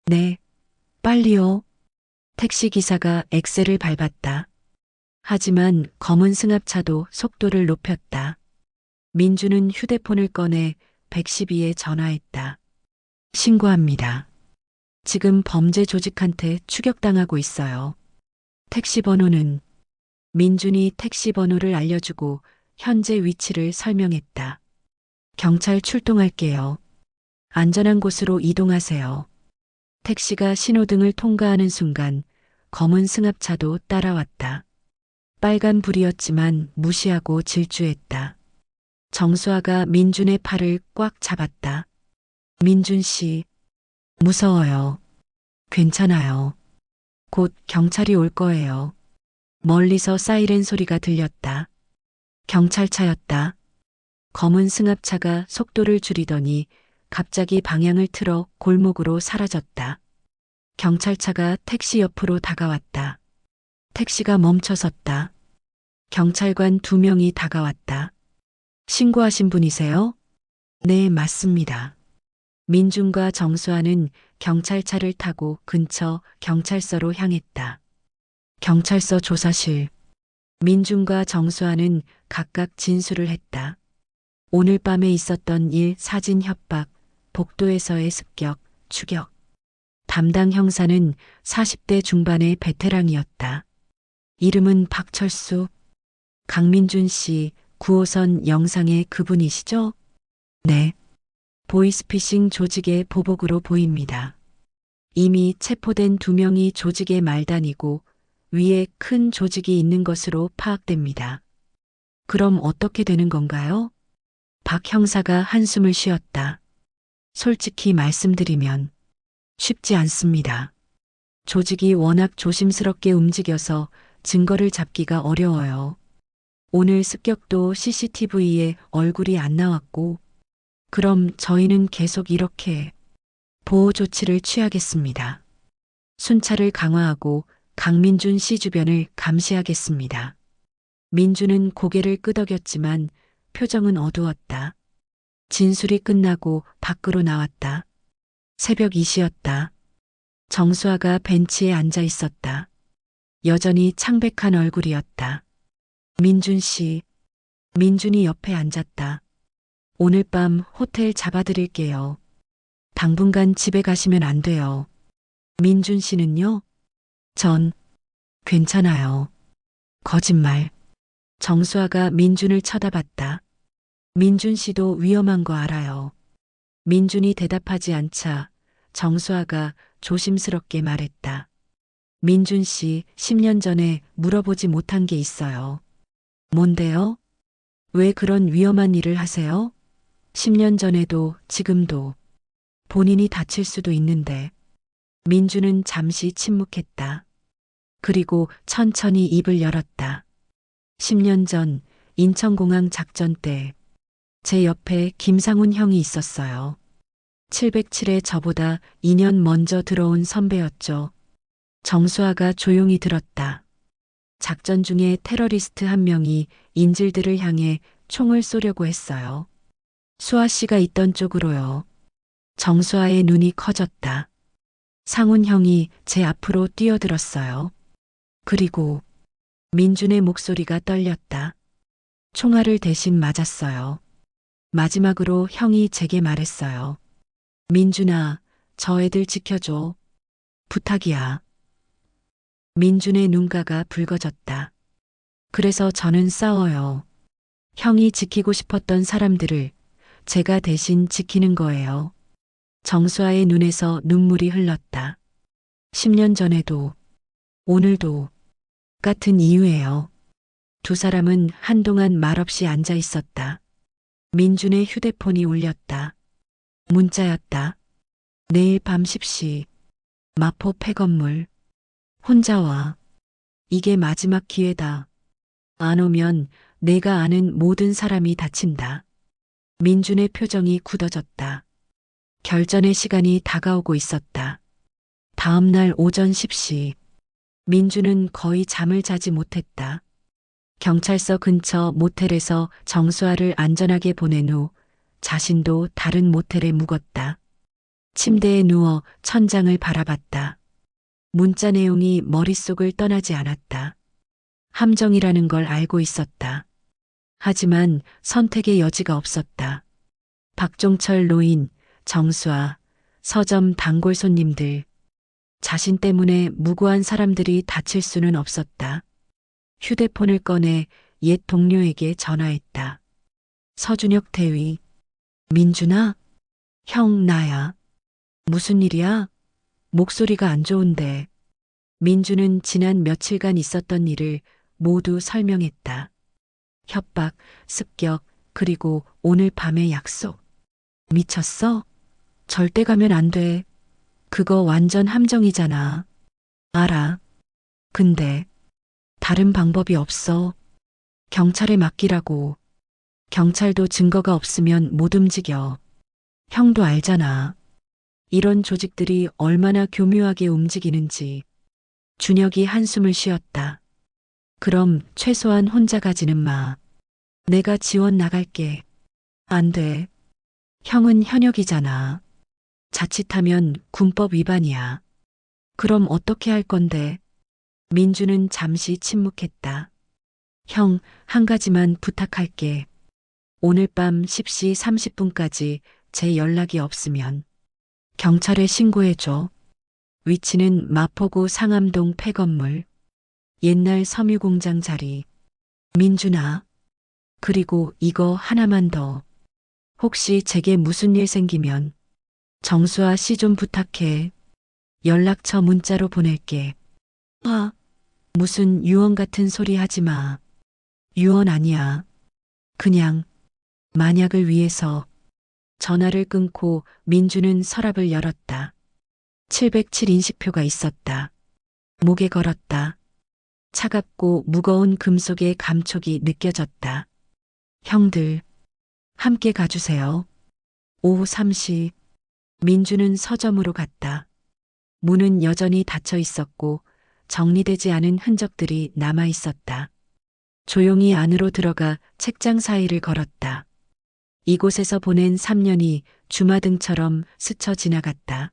네. 빨리요. 택시 기사가 엑셀을 밟았다. 하지만 검은 승합차도 속도를 높였다. 민주는 휴대폰을 꺼내 112에 전화했다. 신고합니다. 지금 범죄 조직한테 추격당하고 있어요. 택시 번호는 민준이 택시 번호를 알려주고 현재 위치를 설명했다. 경찰 출동할게요. 안전한 곳으로 이동하세요. 택시가 신호등을 통과하는 순간 검은 승합차도 따라왔다. 빨간 불이었지만 무시하고 질주했다. 정수아가 민준의 팔을 꽉 잡았다. 민준 씨, 무서워요. 괜찮아요. 곧 경찰이 올 거예요. 멀리서 사이렌 소리가 들렸다. 경찰차였다. 검은 승합차가 속도를 줄이더니 갑자기 방향을 틀어 골목으로 사라졌다. 경찰차가 택시 옆으로 다가왔다. 택시가 멈춰섰다. 경찰관 2명이 다가왔다. 신고하신 분이세요? 네, 맞습니다. 민준과 정수아는 경찰차를 타고 근처 경찰서로 향했다. 경찰서 조사실. 민준과 정수아는 각각 진술을 했다. 오늘 밤에 있었던 일, 사진 협박, 복도에서의 습격, 추격. 담당 형사는 40대 중반의 베테랑이었다. 이름은 박철수. 강민준 씨, 9호선 영상의 그분이시죠? 네. 보이스피싱 조직의 보복으로 보입니다. 이미 체포된 2명이 조직의 말단이고 위에 큰 조직이 있는 것으로 파악됩니다. 그럼 어떻게 되는 건가요? 박 형사가 한숨을 쉬었다. 솔직히 말씀드리면 쉽지 않습니다. 조직이 워낙 조심스럽게 움직여서 증거를 잡기가 어려워요. 오늘 습격도 CCTV에 얼굴이 안 나왔고, 그럼 저희는 계속 이렇게 보호 조치를 취하겠습니다. 순찰을 강화하고 강민준 씨 주변을 감시하겠습니다. 민준은 고개를 끄덕였지만 표정은 어두웠다. 진술이 끝나고 밖으로 나왔다. 새벽 2시였다. 정수아가 벤치에 앉아 있었다. 여전히 창백한 얼굴이었다. 민준 씨. 민준이 옆에 앉았다. 오늘 밤 호텔 잡아드릴게요. 당분간 집에 가시면 안 돼요. 민준 씨는요? 전 괜찮아요. 거짓말. 정수아가 민준을 쳐다봤다. 민준 씨도 위험한 거 알아요. 민준이 대답하지 않자 정수아가 조심스럽게 말했다. 민준 씨, 10년 전에 물어보지 못한 게 있어요. 뭔데요? 왜 그런 위험한 일을 하세요? 10년 전에도 지금도 본인이 다칠 수도 있는데. 민준은 잠시 침묵했다. 그리고 천천히 입을 열었다. 10년 전 인천공항 작전 때 제 옆에 김상훈 형이 있었어요. 707에 저보다 2년 먼저 들어온 선배였죠. 정수아가 조용히 들었다. 작전 중에 테러리스트 한 명이 인질들을 향해 총을 쏘려고 했어요. 수아 씨가 있던 쪽으로요. 정수아의 눈이 커졌다. 상훈 형이 제 앞으로 뛰어들었어요. 그리고 민준의 목소리가 떨렸다. 총알을 대신 맞았어요. 마지막으로 형이 제게 말했어요. 민준아, 저 애들 지켜줘. 부탁이야. 민준의 눈가가 붉어졌다. 그래서 저는 싸워요. 형이 지키고 싶었던 사람들을 제가 대신 지키는 거예요. 정수아의 눈에서 눈물이 흘렀다. 10년 전에도, 오늘도 같은 이유예요. 두 사람은 한동안 말없이 앉아 있었다. 민준의 휴대폰이 울렸다. 문자였다. 내일 밤 10시. 마포 폐건물. 혼자 와. 이게 마지막 기회다. 안 오면 내가 아는 모든 사람이 다친다. 민준의 표정이 굳어졌다. 결전의 시간이 다가오고 있었다. 다음 날 오전 10시. 민준은 거의 잠을 자지 못했다. 경찰서 근처 모텔에서 정수아를 안전하게 보낸 후 자신도 다른 모텔에 묵었다. 침대에 누워 천장을 바라봤다. 문자 내용이 머릿속을 떠나지 않았다. 함정이라는 걸 알고 있었다. 하지만 선택의 여지가 없었다. 박종철 노인, 정수아, 서점 단골 손님들. 자신 때문에 무고한 사람들이 다칠 수는 없었다. 휴대폰을 꺼내 옛 동료에게 전화했다. 서준혁 대위. 민준아? 형, 나야. 무슨 일이야? 목소리가 안 좋은데. 민준은 지난 며칠간 있었던 일을 모두 설명했다. 협박, 습격, 그리고 오늘 밤의 약속. 미쳤어? 절대 가면 안 돼. 그거 완전 함정이잖아. 알아. 근데 다른 방법이 없어. 경찰에 맡기라고. 경찰도 증거가 없으면 못 움직여. 형도 알잖아. 이런 조직들이 얼마나 교묘하게 움직이는지. 준혁이 한숨을 쉬었다. 그럼 최소한 혼자 가지는 마. 내가 지원 나갈게. 안 돼. 형은 현역이잖아. 자칫하면 군법 위반이야. 그럼 어떻게 할 건데? 민주는 잠시 침묵했다. 형, 한 가지만 부탁할게. 오늘 밤 10시 30분까지 제 연락이 없으면 경찰에 신고해줘. 위치는 마포구 상암동 폐건물. 옛날 섬유공장 자리. 민준아. 그리고 이거 하나만 더. 혹시 제게 무슨 일 생기면 정수아 씨 좀 부탁해. 연락처 문자로 보낼게. 아, 무슨 유언 같은 소리 하지 마. 유언 아니야. 그냥 만약을 위해서. 전화를 끊고 민주는 서랍을 열었다. 707 인식표가 있었다. 목에 걸었다. 차갑고 무거운 금속의 감촉이 느껴졌다. 형들, 함께 가주세요. 오후 3시. 민주는 서점으로 갔다. 문은 여전히 닫혀 있었고 정리되지 않은 흔적들이 남아 있었다. 조용히 안으로 들어가 책장 사이를 걸었다. 이곳에서 보낸 3년이 주마등처럼 스쳐 지나갔다.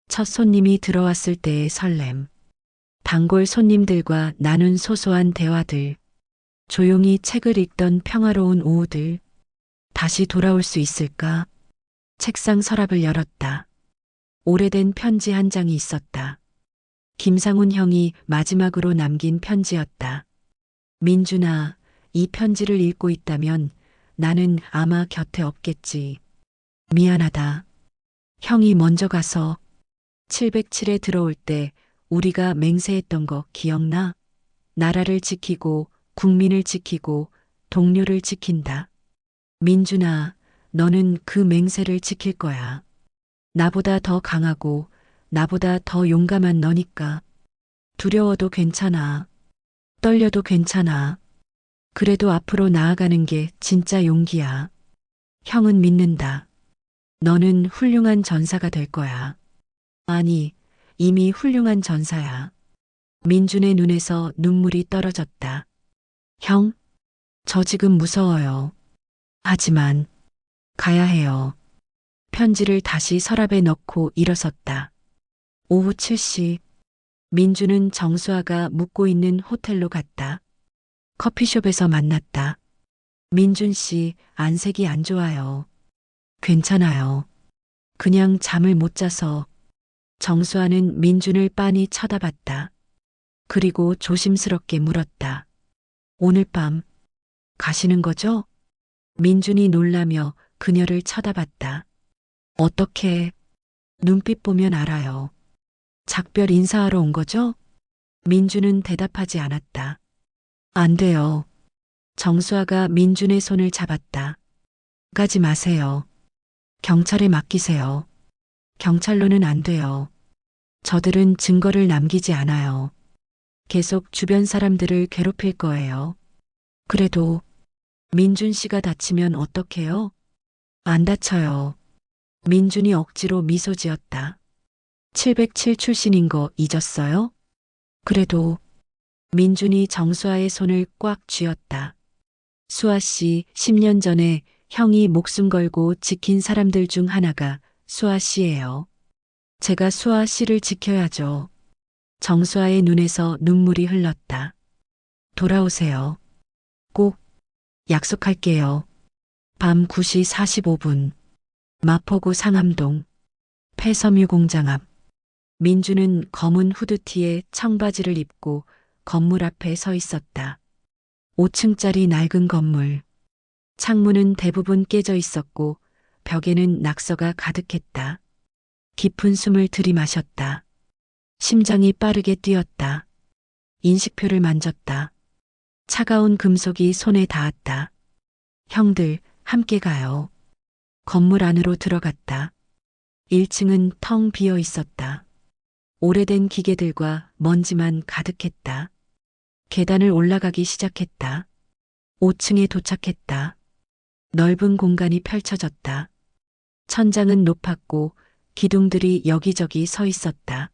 첫 손님이 들어왔을 때의 설렘. 단골 손님들과 나눈 소소한 대화들. 조용히 책을 읽던 평화로운 오후들. 다시 돌아올 수 있을까? 책상 서랍을 열었다. 오래된 편지 한 장이 있었다. 김상훈 형이 마지막으로 남긴 편지였다. 민준아, 이 편지를 읽고 있다면 나는 아마 곁에 없겠지. 미안하다. 형이 먼저 가서 707에 들어올 때 우리가 맹세했던 거 기억나? 나라를 지키고 국민을 지키고 동료를 지킨다. 민준아, 너는 그 맹세를 지킬 거야. 나보다 더 강하고 나보다 더 용감한 너니까. 두려워도 괜찮아. 떨려도 괜찮아. 그래도 앞으로 나아가는 게 진짜 용기야. 형은 믿는다. 너는 훌륭한 전사가 될 거야. 아니, 이미 훌륭한 전사야. 민준의 눈에서 눈물이 떨어졌다. 형, 저 지금 무서워요. 하지만 가야 해요. 편지를 다시 서랍에 넣고 일어섰다. 오후 7시. 민주는 정수아가 묵고 있는 호텔로 갔다. 커피숍에서 만났다. 민준 씨, 안색이 안 좋아요. 괜찮아요. 그냥 잠을 못 자서. 정수아는 민준을 빤히 쳐다봤다. 그리고 조심스럽게 물었다. 오늘 밤 가시는 거죠? 민준이 놀라며 그녀를 쳐다봤다. 어떻게? 눈빛 보면 알아요. 작별 인사하러 온 거죠? 민준은 대답하지 않았다. 안 돼요. 정수아가 민준의 손을 잡았다. 가지 마세요. 경찰에 맡기세요. 경찰로는 안 돼요. 저들은 증거를 남기지 않아요. 계속 주변 사람들을 괴롭힐 거예요. 그래도 민준 씨가 다치면 어떡해요? 안 다쳐요. 민준이 억지로 미소 지었다. 707 출신인 거 잊었어요? 그래도 민준이 정수아의 손을 꽉 쥐었다. 수아 씨, 10년 전에 형이 목숨 걸고 지킨 사람들 중 하나가 수아 씨예요. 제가 수아 씨를 지켜야죠. 정수아의 눈에서 눈물이 흘렀다. 돌아오세요. 꼭 약속할게요. 밤 9시 45분. 마포구 상암동. 폐섬유 공장 앞. 민주는 검은 후드티에 청바지를 입고 건물 앞에 서 있었다. 5층짜리 낡은 건물. 창문은 대부분 깨져 있었고 벽에는 낙서가 가득했다. 깊은 숨을 들이마셨다. 심장이 빠르게 뛰었다. 인식표를 만졌다. 차가운 금속이 손에 닿았다. 형들, 함께 가요. 건물 안으로 들어갔다. 1층은 텅 비어 있었다. 오래된 기계들과 먼지만 가득했다. 계단을 올라가기 시작했다. 5층에 도착했다. 넓은 공간이 펼쳐졌다. 천장은 높았고 기둥들이 여기저기 서 있었다.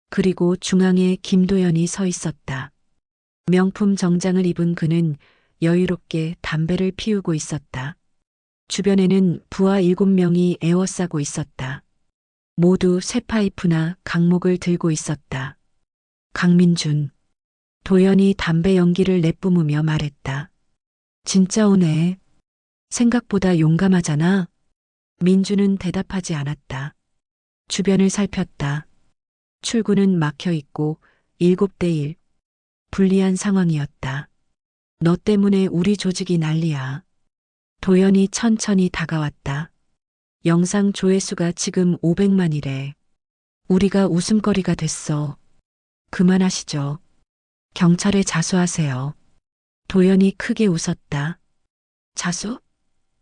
그리고 중앙에 김도연이 서 있었다. 명품 정장을 입은 그는 여유롭게 담배를 피우고 있었다. 주변에는 부하 7명이 에워싸고 있었다. 모두 쇠파이프나 강목을 들고 있었다. 강민준. 도연이 담배 연기를 내뿜으며 말했다. 진짜 오네. 생각보다 용감하잖아. 민준은 대답하지 않았다. 주변을 살폈다. 출구는 막혀 있고 7대1. 불리한 상황이었다. 너 때문에 우리 조직이 난리야. 도연이 천천히 다가왔다. 영상 조회수가 지금 500만이래. 우리가 웃음거리가 됐어. 그만하시죠. 경찰에 자수하세요. 도연이 크게 웃었다. 자수?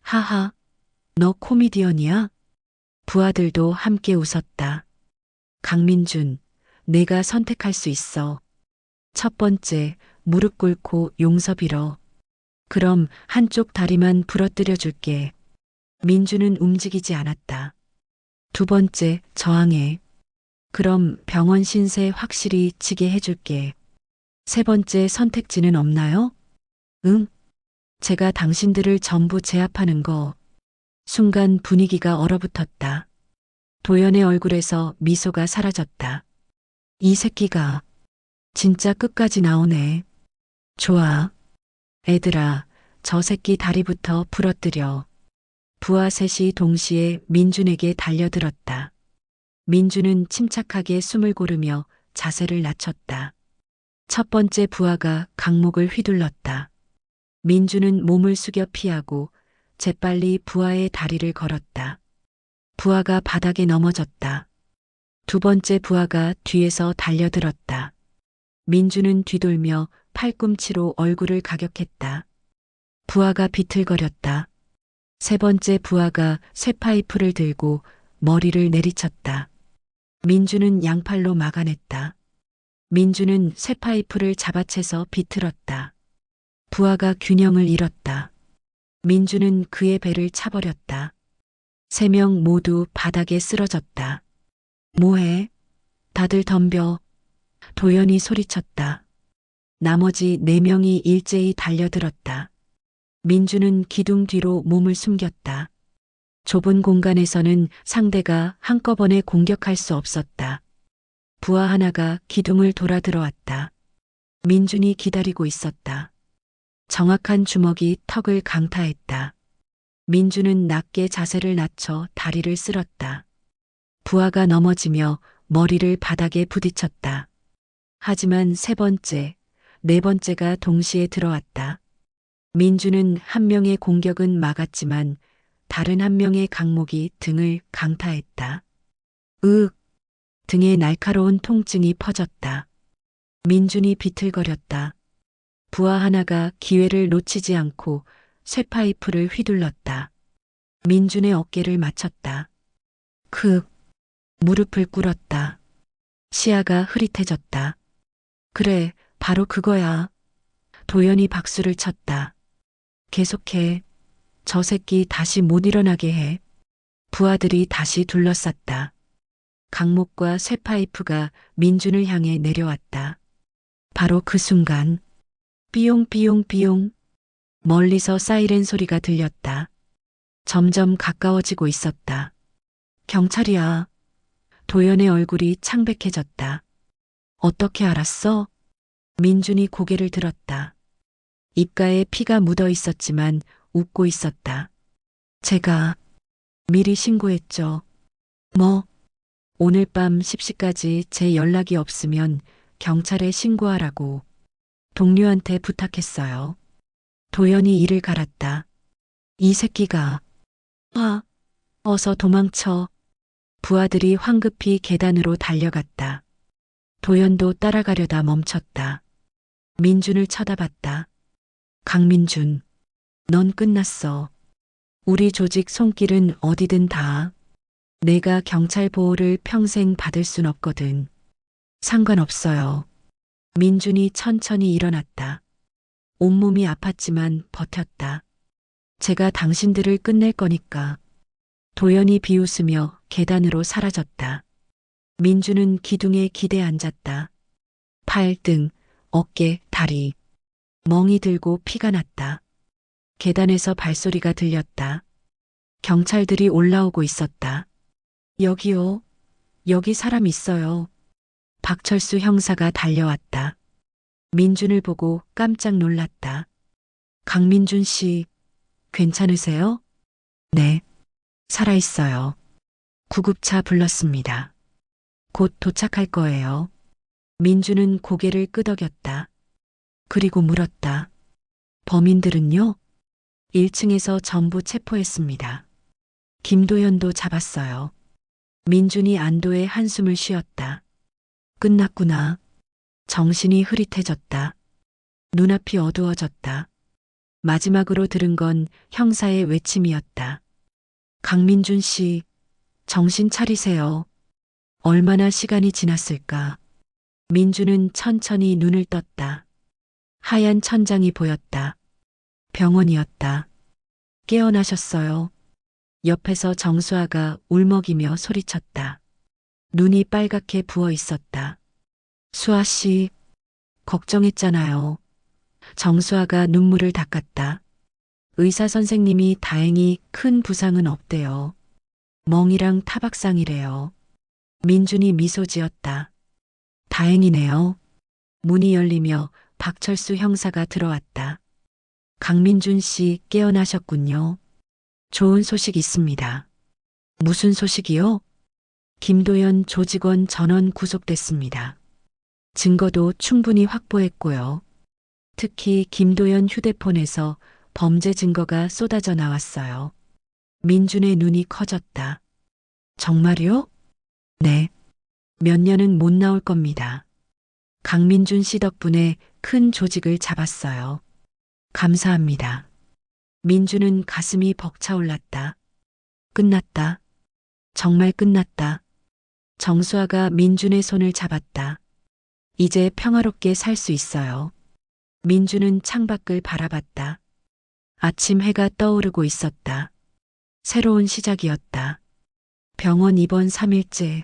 하하. 너 코미디언이야? 부하들도 함께 웃었다. 강민준, 내가 선택할 수 있어. 첫 번째, 무릎 꿇고 용서 빌어. 그럼 한쪽 다리만 부러뜨려 줄게. 민준은 움직이지 않았다. 두 번째, 저항해. 그럼 병원 신세 확실히 지게 해줄게. 세 번째 선택지는 없나요? 응. 제가 당신들을 전부 제압하는 거. 순간 분위기가 얼어붙었다. 도연의 얼굴에서 미소가 사라졌다. 이 새끼가 진짜 끝까지 나오네. 좋아. 애들아, 저 새끼 다리부터 부러뜨려. 부하 셋이 동시에 민준에게 달려들었다. 민준은 침착하게 숨을 고르며 자세를 낮췄다. 첫 번째 부하가 강목을 휘둘렀다. 민준은 몸을 숙여 피하고 재빨리 부하의 다리를 걸었다. 부하가 바닥에 넘어졌다. 두 번째 부하가 뒤에서 달려들었다. 민준은 뒤돌며 팔꿈치로 얼굴을 가격했다. 부하가 비틀거렸다. 세 번째 부하가 쇠파이프를 들고 머리를 내리쳤다. 민준은 양팔로 막아냈다. 민준은 쇠파이프를 잡아채서 비틀었다. 부하가 균형을 잃었다. 민준은 그의 배를 차버렸다. 3명 모두 바닥에 쓰러졌다. 뭐해? 다들 덤벼. 도연이 소리쳤다. 나머지 4명이 일제히 달려들었다. 민준은 기둥 뒤로 몸을 숨겼다. 좁은 공간에서는 상대가 한꺼번에 공격할 수 없었다. 부하 하나가 기둥을 돌아 들어왔다. 민준이 기다리고 있었다. 정확한 주먹이 턱을 강타했다. 민준은 낮게 자세를 낮춰 다리를 쓸었다. 부하가 넘어지며 머리를 바닥에 부딪혔다. 하지만 세 번째, 네 번째가 동시에 들어왔다. 민준은 한 명의 공격은 막았지만 다른 한 명의 강목이 등을 강타했다. 으윽! 등에 날카로운 통증이 퍼졌다. 민준이 비틀거렸다. 부하 하나가 기회를 놓치지 않고 쇠파이프를 휘둘렀다. 민준의 어깨를 맞췄다. 무릎을 꿇었다. 시야가 흐릿해졌다. 그래, 바로 그거야. 도연이 박수를 쳤다. 계속해. 저 새끼 다시 못 일어나게 해. 부하들이 다시 둘러쌌다. 강목과 쇠파이프가 민준을 향해 내려왔다. 바로 그 순간, 삐용삐용삐용, 멀리서 사이렌 소리가 들렸다. 점점 가까워지고 있었다. 경찰이야. 도연의 얼굴이 창백해졌다. 어떻게 알았어? 민준이 고개를 들었다. 입가에 피가 묻어 있었지만 웃고 있었다. 제가 미리 신고했죠. 뭐? 오늘 밤 10시까지 제 연락이 없으면 경찰에 신고하라고 동료한테 부탁했어요. 도연이 이를 갈았다. 이 새끼가. 어서 도망쳐. 부하들이 황급히 계단으로 달려갔다. 도연도 따라가려다 멈췄다. 민준을 쳐다봤다. 강민준, 넌 끝났어. 우리 조직 손길은 어디든 닿아. 내가 경찰 보호를 평생 받을 순 없거든. 상관없어요. 민준이 천천히 일어났다. 온몸이 아팠지만 버텼다. 제가 당신들을 끝낼 거니까. 도연이 비웃으며 계단으로 사라졌다. 민준은 기둥에 기대 앉았다. 팔, 등, 어깨, 다리. 멍이 들고 피가 났다. 계단에서 발소리가 들렸다. 경찰들이 올라오고 있었다. 여기요. 여기 사람 있어요. 박철수 형사가 달려왔다. 민준을 보고 깜짝 놀랐다. 강민준 씨, 괜찮으세요? 네, 살아있어요. 구급차 불렀습니다. 곧 도착할 거예요. 민준은 고개를 끄덕였다. 그리고 물었다. 범인들은요? 1층에서 전부 체포했습니다. 김도연도 잡았어요. 민준이 안도의 한숨을 쉬었다. 끝났구나. 정신이 흐릿해졌다. 눈앞이 어두워졌다. 마지막으로 들은 건 형사의 외침이었다. 강민준 씨, 정신 차리세요. 얼마나 시간이 지났을까. 민준은 천천히 눈을 떴다. 하얀 천장이 보였다. 병원이었다. 깨어나셨어요. 옆에서 정수아가 울먹이며 소리쳤다. 눈이 빨갛게 부어 있었다. 수아 씨, 걱정했잖아요. 정수아가 눈물을 닦았다. 의사 선생님이 다행히 큰 부상은 없대요. 멍이랑 타박상이래요. 민준이 미소 지었다. 다행이네요. 문이 열리며 박철수 형사가 들어왔다. 강민준 씨 깨어나셨군요. 좋은 소식 있습니다. 무슨 소식이요? 김도연 조직원 전원 구속됐습니다. 증거도 충분히 확보했고요. 특히 김도연 휴대폰에서 범죄 증거가 쏟아져 나왔어요. 민준의 눈이 커졌다. 정말요? 네. 몇 년은 못 나올 겁니다. 강민준 씨 덕분에 큰 조직을 잡았어요. 감사합니다. 민준은 가슴이 벅차올랐다. 끝났다. 정말 끝났다. 정수아가 민준의 손을 잡았다. 이제 평화롭게 살 수 있어요. 민준은 창밖을 바라봤다. 아침 해가 떠오르고 있었다. 새로운 시작이었다. 병원 입원 3일째.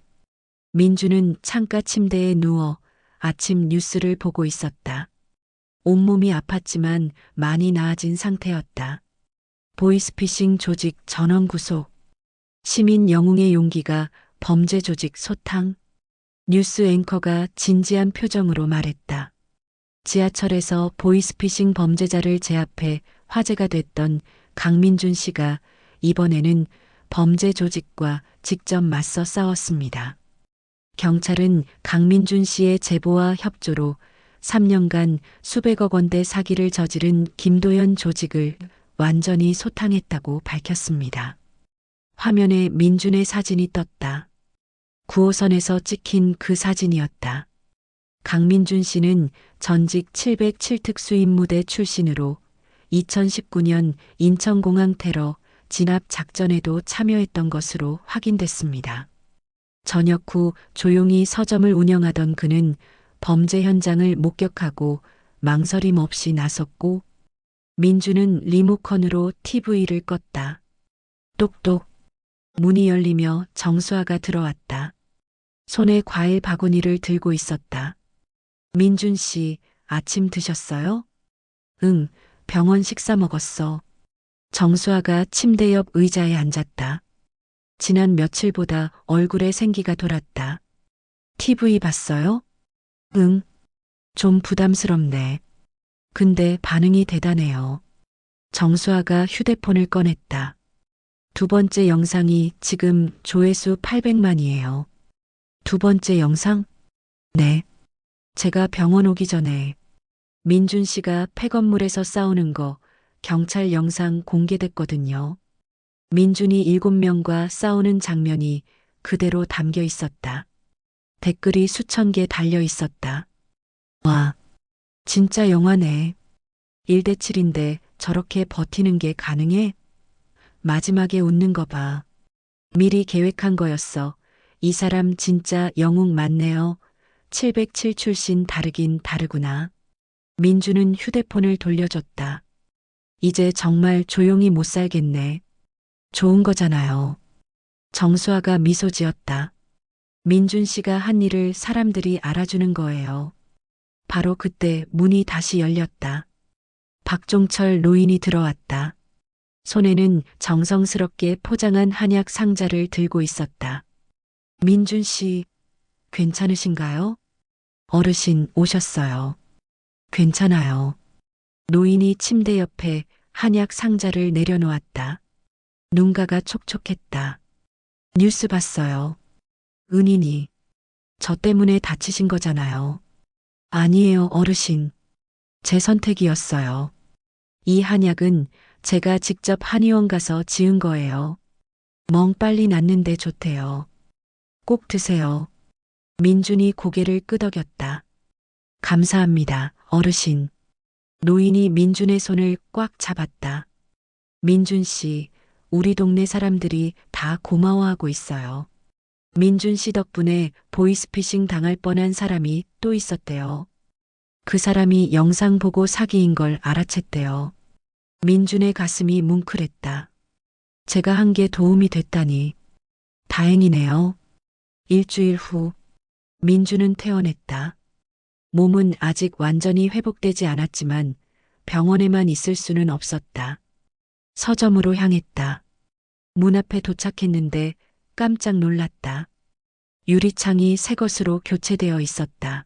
민준은 창가 침대에 누워 아침 뉴스를 보고 있었다. 온몸이 아팠지만 많이 나아진 상태였다. 보이스피싱 조직 전원 구속. 시민 영웅의 용기가 범죄 조직 소탕. 뉴스 앵커가 진지한 표정으로 말했다. 지하철에서 보이스피싱 범죄자를 제압해 화제가 됐던 강민준 씨가 이번에는 범죄 조직과 직접 맞서 싸웠습니다. 경찰은 강민준 씨의 제보와 협조로 3년간 수백억 원대 사기를 저지른 김도연 조직을 완전히 소탕했다고 밝혔습니다. 화면에 민준의 사진이 떴다. 9호선에서 찍힌 그 사진이었다. 강민준 씨는 전직 707특수 임무대 출신으로 2019년 인천공항 테러 진압 작전에도 참여했던 것으로 확인됐습니다. 저녁 후 조용히 서점을 운영하던 그는 범죄 현장을 목격하고 망설임 없이 나섰고, 민주는 리모컨으로 TV를 껐다. 똑똑. 문이 열리며 정수아가 들어왔다. 손에 과일 바구니를 들고 있었다. 민준 씨, 아침 드셨어요? 응, 병원 식사 먹었어. 정수아가 침대 옆 의자에 앉았다. 지난 며칠보다 얼굴에 생기가 돌았다. TV 봤어요? 응, 좀 부담스럽네. 근데 반응이 대단해요. 정수아가 휴대폰을 꺼냈다. 두 번째 영상이 지금 조회수 800만이에요. 두 번째 영상? 네. 제가 병원 오기 전에 민준 씨가 폐건물에서 싸우는 거 경찰 영상 공개됐거든요. 민준이 7명과 싸우는 장면이 그대로 담겨 있었다. 댓글이 수천 개 달려 있었다. 와, 진짜 영화네. 1대 7인데 저렇게 버티는 게 가능해? 마지막에 웃는 거 봐. 미리 계획한 거였어. 이 사람 진짜 영웅 맞네요. 707 출신 다르긴 다르구나. 민주는 휴대폰을 돌려줬다. 이제 정말 조용히 못 살겠네. 좋은 거잖아요. 정수아가 미소 지었다. 민준 씨가 한 일을 사람들이 알아주는 거예요. 바로 그때 문이 다시 열렸다. 박종철 노인이 들어왔다. 손에는 정성스럽게 포장한 한약 상자를 들고 있었다. 민준 씨, 괜찮으신가요? 어르신 오셨어요. 괜찮아요. 노인이 침대 옆에 한약 상자를 내려놓았다. 눈가가 촉촉했다. 뉴스 봤어요. 은인이. 저 때문에 다치신 거잖아요. 아니에요, 어르신. 제 선택이었어요. 이 한약은 제가 직접 한의원 가서 지은 거예요. 멍 빨리 낫는데 좋대요. 꼭 드세요. 민준이 고개를 끄덕였다. 감사합니다, 어르신. 노인이 민준의 손을 꽉 잡았다. 민준 씨, 우리 동네 사람들이 다 고마워하고 있어요. 민준 씨 덕분에 보이스피싱 당할 뻔한 사람이 또 있었대요. 그 사람이 영상 보고 사기인 걸 알아챘대요. 민준의 가슴이 뭉클했다. 제가 한 게 도움이 됐다니. 다행이네요. 일주일 후, 민준은 퇴원했다. 몸은 아직 완전히 회복되지 않았지만 병원에만 있을 수는 없었다. 서점으로 향했다. 문 앞에 도착했는데 깜짝 놀랐다. 유리창이 새 것으로 교체되어 있었다.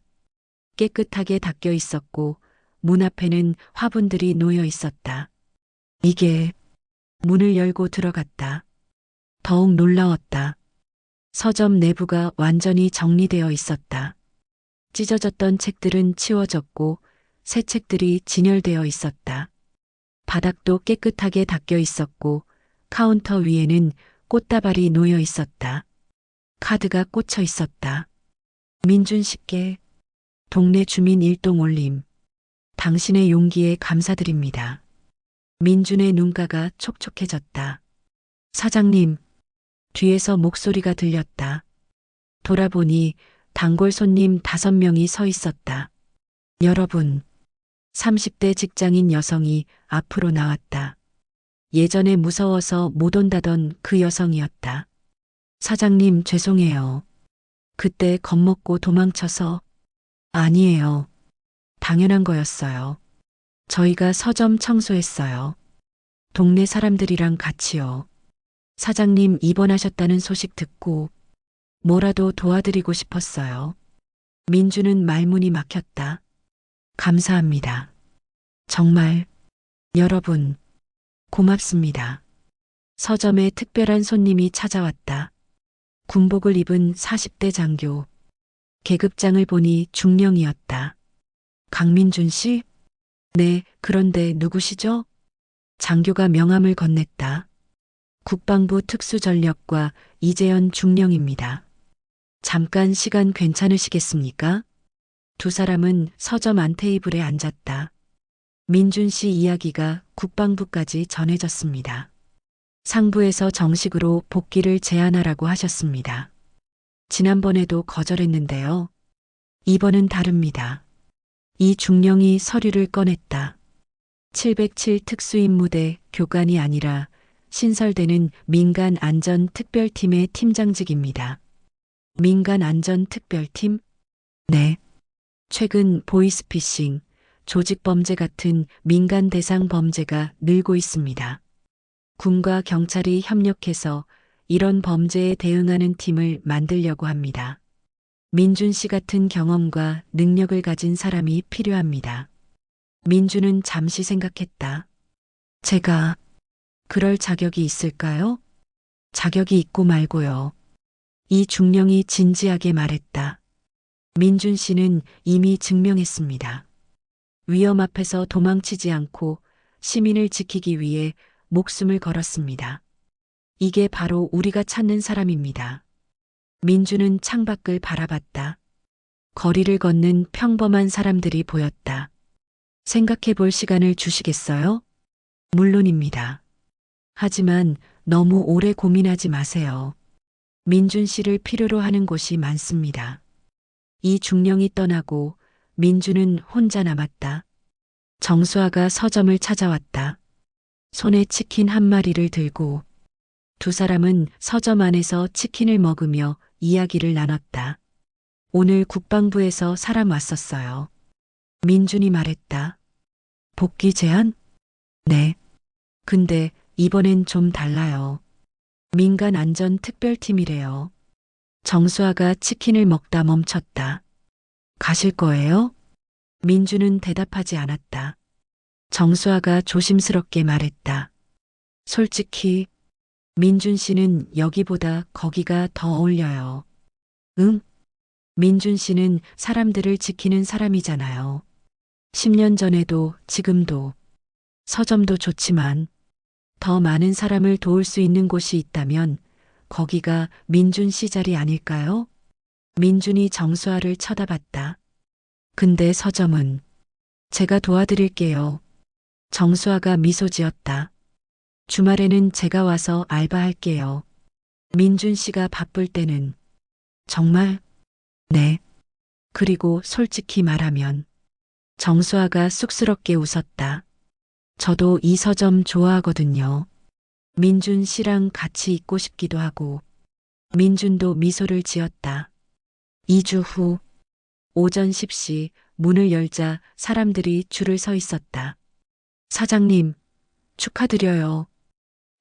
깨끗하게 닦여 있었고 문 앞에는 화분들이 놓여 있었다. 이게 문을 열고 들어갔다. 더욱 놀라웠다. 서점 내부가 완전히 정리되어 있었다. 찢어졌던 책들은 치워졌고 새 책들이 진열되어 있었다. 바닥도 깨끗하게 닦여 있었고 카운터 위에는 꽃다발이 놓여 있었다. 카드가 꽂혀 있었다. 민준 씨께 동네 주민 일동 올림. 당신의 용기에 감사드립니다. 민준의 눈가가 촉촉해졌다. 사장님, 뒤에서 목소리가 들렸다. 돌아보니 단골 손님 5명이 서 있었다. 여러분, 30대 직장인 여성이 앞으로 나왔다. 예전에 무서워서 못 온다던 그 여성이었다. 사장님, 죄송해요. 그때 겁먹고 도망쳐서. 아니에요. 당연한 거였어요. 저희가 서점 청소했어요. 동네 사람들이랑 같이요. 사장님 입원하셨다는 소식 듣고 뭐라도 도와드리고 싶었어요. 민주는 말문이 막혔다. 감사합니다. 정말, 여러분, 고맙습니다. 서점에 특별한 손님이 찾아왔다. 군복을 입은 40대 장교. 계급장을 보니 중령이었다. 강민준 씨? 네, 그런데 누구시죠? 장교가 명함을 건넸다. 국방부 특수전력과 이재현 중령입니다. 잠깐 시간 괜찮으시겠습니까? 두 사람은 서점 안 테이블에 앉았다. 민준 씨 이야기가 국방부까지 전해졌습니다. 상부에서 정식으로 복귀를 제안하라고 하셨습니다. 지난번에도 거절했는데요. 이번은 다릅니다. 이 중령이 서류를 꺼냈다. 707 특수임무대 교관이 아니라 신설되는 민간안전특별팀의 팀장직입니다. 민간안전특별팀? 네. 최근 보이스피싱, 조직범죄 같은 민간 대상 범죄가 늘고 있습니다. 군과 경찰이 협력해서 이런 범죄에 대응하는 팀을 만들려고 합니다. 민준 씨 같은 경험과 능력을 가진 사람이 필요합니다. 민준은 잠시 생각했다. 제가 그럴 자격이 있을까요? 자격이 있고 말고요. 이 중령이 진지하게 말했다. 민준 씨는 이미 증명했습니다. 위험 앞에서 도망치지 않고 시민을 지키기 위해 목숨을 걸었습니다. 이게 바로 우리가 찾는 사람입니다. 민준은 창밖을 바라봤다. 거리를 걷는 평범한 사람들이 보였다. 생각해 볼 시간을 주시겠어요? 물론입니다. 하지만 너무 오래 고민하지 마세요. 민준 씨를 필요로 하는 곳이 많습니다. 이 중령이 떠나고 민준은 혼자 남았다. 정수아가 서점을 찾아왔다. 손에 치킨 한 마리를 들고 두 사람은 서점 안에서 치킨을 먹으며 이야기를 나눴다. 오늘 국방부에서 사람 왔었어요. 민준이 말했다. 복귀 제안? 네. 근데 이번엔 좀 달라요. 민간안전특별팀이래요. 정수아가 치킨을 먹다 멈췄다. 가실 거예요? 민준은 대답하지 않았다. 정수아가 조심스럽게 말했다. 솔직히 민준 씨는 여기보다 거기가 더 어울려요. 응? 민준 씨는 사람들을 지키는 사람이잖아요. 10년 전에도 지금도 서점도 좋지만 더 많은 사람을 도울 수 있는 곳이 있다면 거기가 민준 씨 자리 아닐까요? 민준이 정수아를 쳐다봤다. 근데 서점은 제가 도와드릴게요. 정수아가 미소 지었다. 주말에는 제가 와서 알바할게요. 민준 씨가 바쁠 때는 정말? 네. 그리고 솔직히 말하면 정수아가 쑥스럽게 웃었다. 저도 이 서점 좋아하거든요. 민준 씨랑 같이 있고 싶기도 하고. 민준도 미소를 지었다. 2주 후 오전 10시 문을 열자 사람들이 줄을 서 있었다. 사장님, 축하드려요.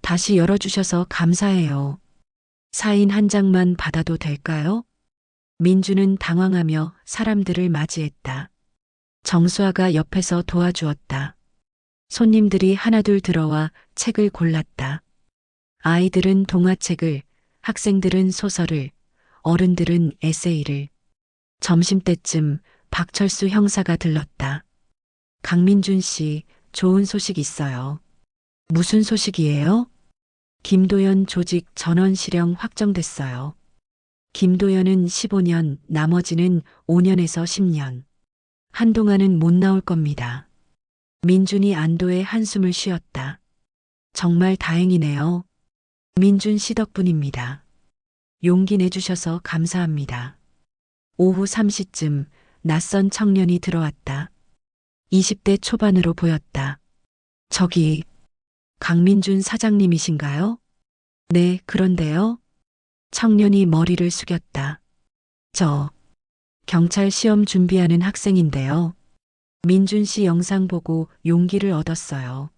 다시 열어주셔서 감사해요. 사인 한 장만 받아도 될까요? 민준은 당황하며 사람들을 맞이했다. 정수아가 옆에서 도와주었다. 손님들이 하나둘 들어와 책을 골랐다. 아이들은 동화책을, 학생들은 소설을, 어른들은 에세이를. 점심때쯤 박철수 형사가 들렀다. 강민준 씨, 좋은 소식 있어요. 무슨 소식이에요? 김도연 조직 전원 실형 확정됐어요. 김도연은 15년, 나머지는 5년에서 10년. 한동안은 못 나올 겁니다. 민준이 안도의 한숨을 쉬었다. 정말 다행이네요. 민준 씨 덕분입니다. 용기 내주셔서 감사합니다. 오후 3시쯤 낯선 청년이 들어왔다. 20대 초반으로 보였다. 저기, 강민준 사장님이신가요? 네, 그런데요. 청년이 머리를 숙였다. 저, 경찰 시험 준비하는 학생인데요. 민준 씨 영상 보고 용기를 얻었어요.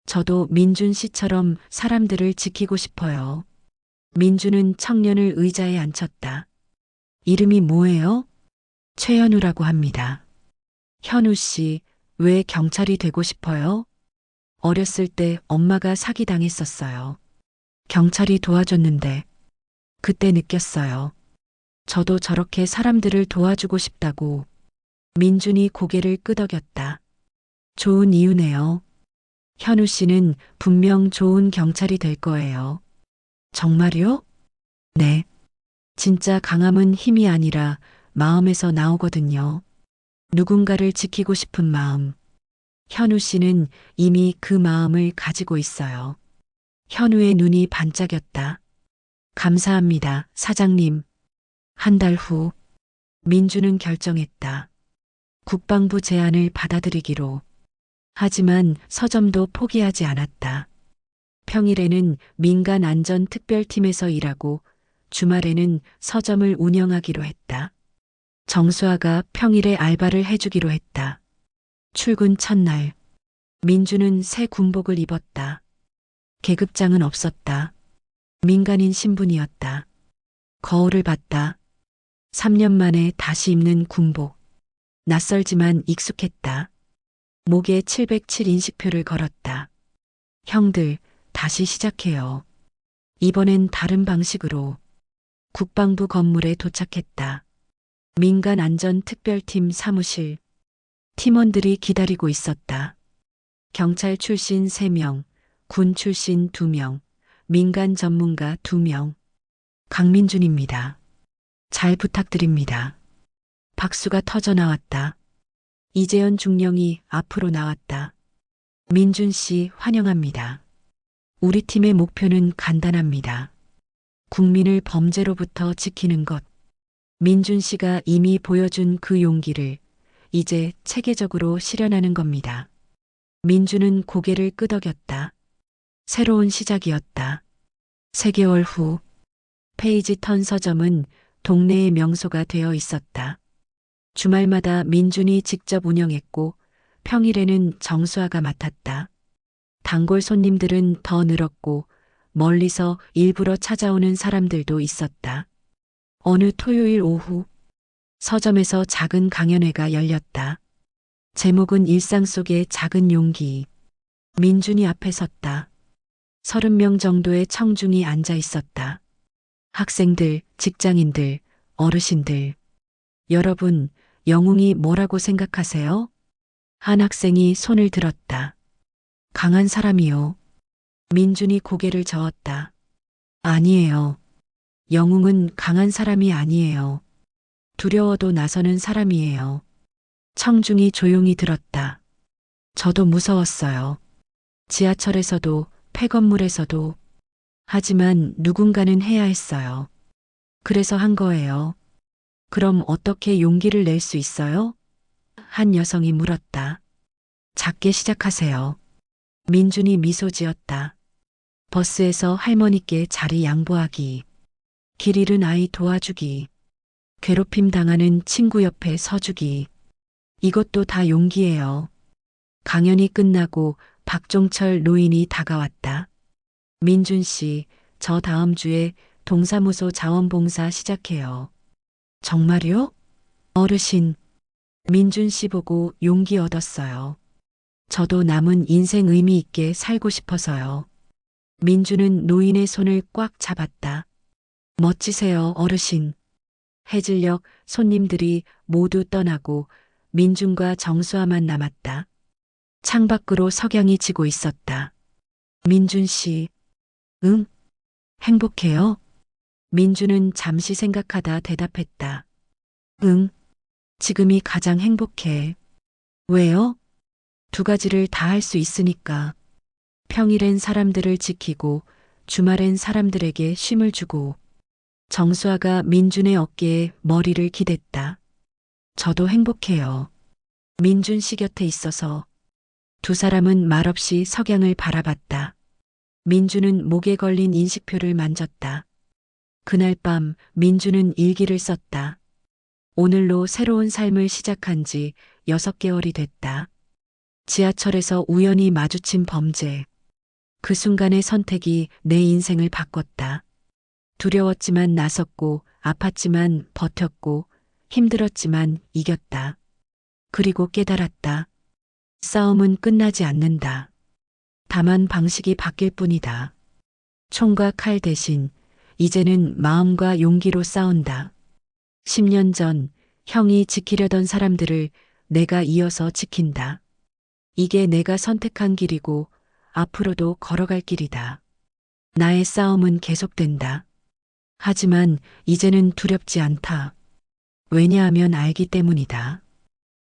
저도 민준 씨처럼 사람들을 지키고 싶어요. 민준은 청년을 의자에 앉혔다. 이름이 뭐예요? 최현우라고 합니다. 현우 씨, 왜 경찰이 되고 싶어요? 어렸을 때 엄마가 사기당했었어요. 경찰이 도와줬는데 그때 느꼈어요. 저도 저렇게 사람들을 도와주고 싶다고. 민준이 고개를 끄덕였다. 좋은 이유네요. 현우 씨는 분명 좋은 경찰이 될 거예요. 정말요? 네. 진짜 강함은 힘이 아니라 마음에서 나오거든요. 누군가를 지키고 싶은 마음. 현우 씨는 이미 그 마음을 가지고 있어요. 현우의 눈이 반짝였다. 감사합니다, 사장님. 한 달 후, 민주는 결정했다. 국방부 제안을 받아들이기로. 하지만 서점도 포기하지 않았다. 평일에는 민간안전특별팀에서 일하고 주말에는 서점을 운영하기로 했다. 정수아가 평일에 알바를 해주기로 했다. 출근 첫날, 민주는 새 군복을 입었다. 계급장은 없었다. 민간인 신분이었다. 거울을 봤다. 3년 만에 다시 입는 군복. 낯설지만 익숙했다. 목에 707 인식표를 걸었다. 형들, 다시 시작해요. 이번엔 다른 방식으로. 국방부 건물에 도착했다. 민간안전특별팀 사무실. 팀원들이 기다리고 있었다. 경찰 출신 3명, 군 출신 2명, 민간 전문가 2명. 강민준입니다. 잘 부탁드립니다. 박수가 터져 나왔다. 이재현 중령이 앞으로 나왔다. 민준 씨 환영합니다. 우리 팀의 목표는 간단합니다. 국민을 범죄로부터 지키는 것. 민준 씨가 이미 보여준 그 용기를 이제 체계적으로 실현하는 겁니다. 민준은 고개를 끄덕였다. 새로운 시작이었다. 3개월 후, 페이지 턴 서점은 동네의 명소가 되어 있었다. 주말마다 민준이 직접 운영했고 평일에는 정수아가 맡았다. 단골 손님들은 더 늘었고 멀리서 일부러 찾아오는 사람들도 있었다. 어느 토요일 오후 서점에서 작은 강연회가 열렸다. 제목은 일상 속의 작은 용기. 민준이 앞에 섰다. 30명 정도의 청중이 앉아 있었다. 학생들, 직장인들, 어르신들. 여러분, 영웅이 뭐라고 생각하세요? 한 학생이 손을 들었다. 강한 사람이요. 민준이 고개를 저었다. 아니에요. 영웅은 강한 사람이 아니에요. 두려워도 나서는 사람이에요. 청중이 조용히 들었다. 저도 무서웠어요. 지하철에서도, 폐건물에서도. 하지만 누군가는 해야 했어요. 그래서 한 거예요. 그럼 어떻게 용기를 낼 수 있어요? 한 여성이 물었다. 작게 시작하세요. 민준이 미소 지었다. 버스에서 할머니께 자리 양보하기. 길 잃은 아이 도와주기. 괴롭힘 당하는 친구 옆에 서주기. 이것도 다 용기예요. 강연이 끝나고 박종철 노인이 다가왔다. 민준 씨, 저 다음 주에 동사무소 자원봉사 시작해요. 정말요? 어르신, 민준 씨 보고 용기 얻었어요. 저도 남은 인생 의미 있게 살고 싶어서요. 민준은 노인의 손을 꽉 잡았다. 멋지세요, 어르신. 해질녘 손님들이 모두 떠나고 민준과 정수아만 남았다. 창밖으로 석양이 지고 있었다. 민준 씨, 응? 행복해요? 민준은 잠시 생각하다 대답했다. 응, 지금이 가장 행복해. 왜요? 2가지를 다 할 수 있으니까. 평일엔 사람들을 지키고 주말엔 사람들에게 쉼을 주고. 정수아가 민준의 어깨에 머리를 기댔다. 저도 행복해요. 민준 씨 곁에 있어서. 2 사람은 말없이 석양을 바라봤다. 민준은 목에 걸린 인식표를 만졌다. 그날 밤 민준은 일기를 썼다. 오늘로 새로운 삶을 시작한 지 6개월이 됐다. 지하철에서 우연히 마주친 범죄. 그 순간의 선택이 내 인생을 바꿨다. 두려웠지만 나섰고, 아팠지만 버텼고, 힘들었지만 이겼다. 그리고 깨달았다. 싸움은 끝나지 않는다. 다만 방식이 바뀔 뿐이다. 총과 칼 대신 이제는 마음과 용기로 싸운다. 10년 전 형이 지키려던 사람들을 내가 이어서 지킨다. 이게 내가 선택한 길이고 앞으로도 걸어갈 길이다. 나의 싸움은 계속된다. 하지만 이제는 두렵지 않다. 왜냐하면 알기 때문이다.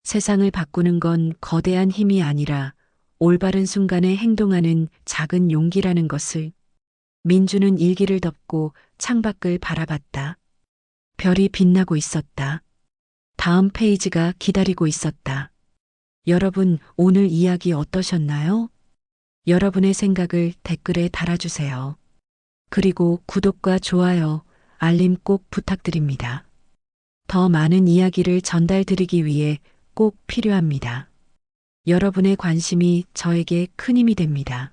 세상을 바꾸는 건 거대한 힘이 아니라 올바른 순간에 행동하는 작은 용기라는 것을. 민주는 일기를 덮고 창밖을 바라봤다. 별이 빛나고 있었다. 다음 페이지가 기다리고 있었다. 여러분, 오늘 이야기 어떠셨나요? 여러분의 생각을 댓글에 달아주세요. 그리고 구독과 좋아요, 알림 꼭 부탁드립니다. 더 많은 이야기를 전달드리기 위해 꼭 필요합니다. 여러분의 관심이 저에게 큰 힘이 됩니다.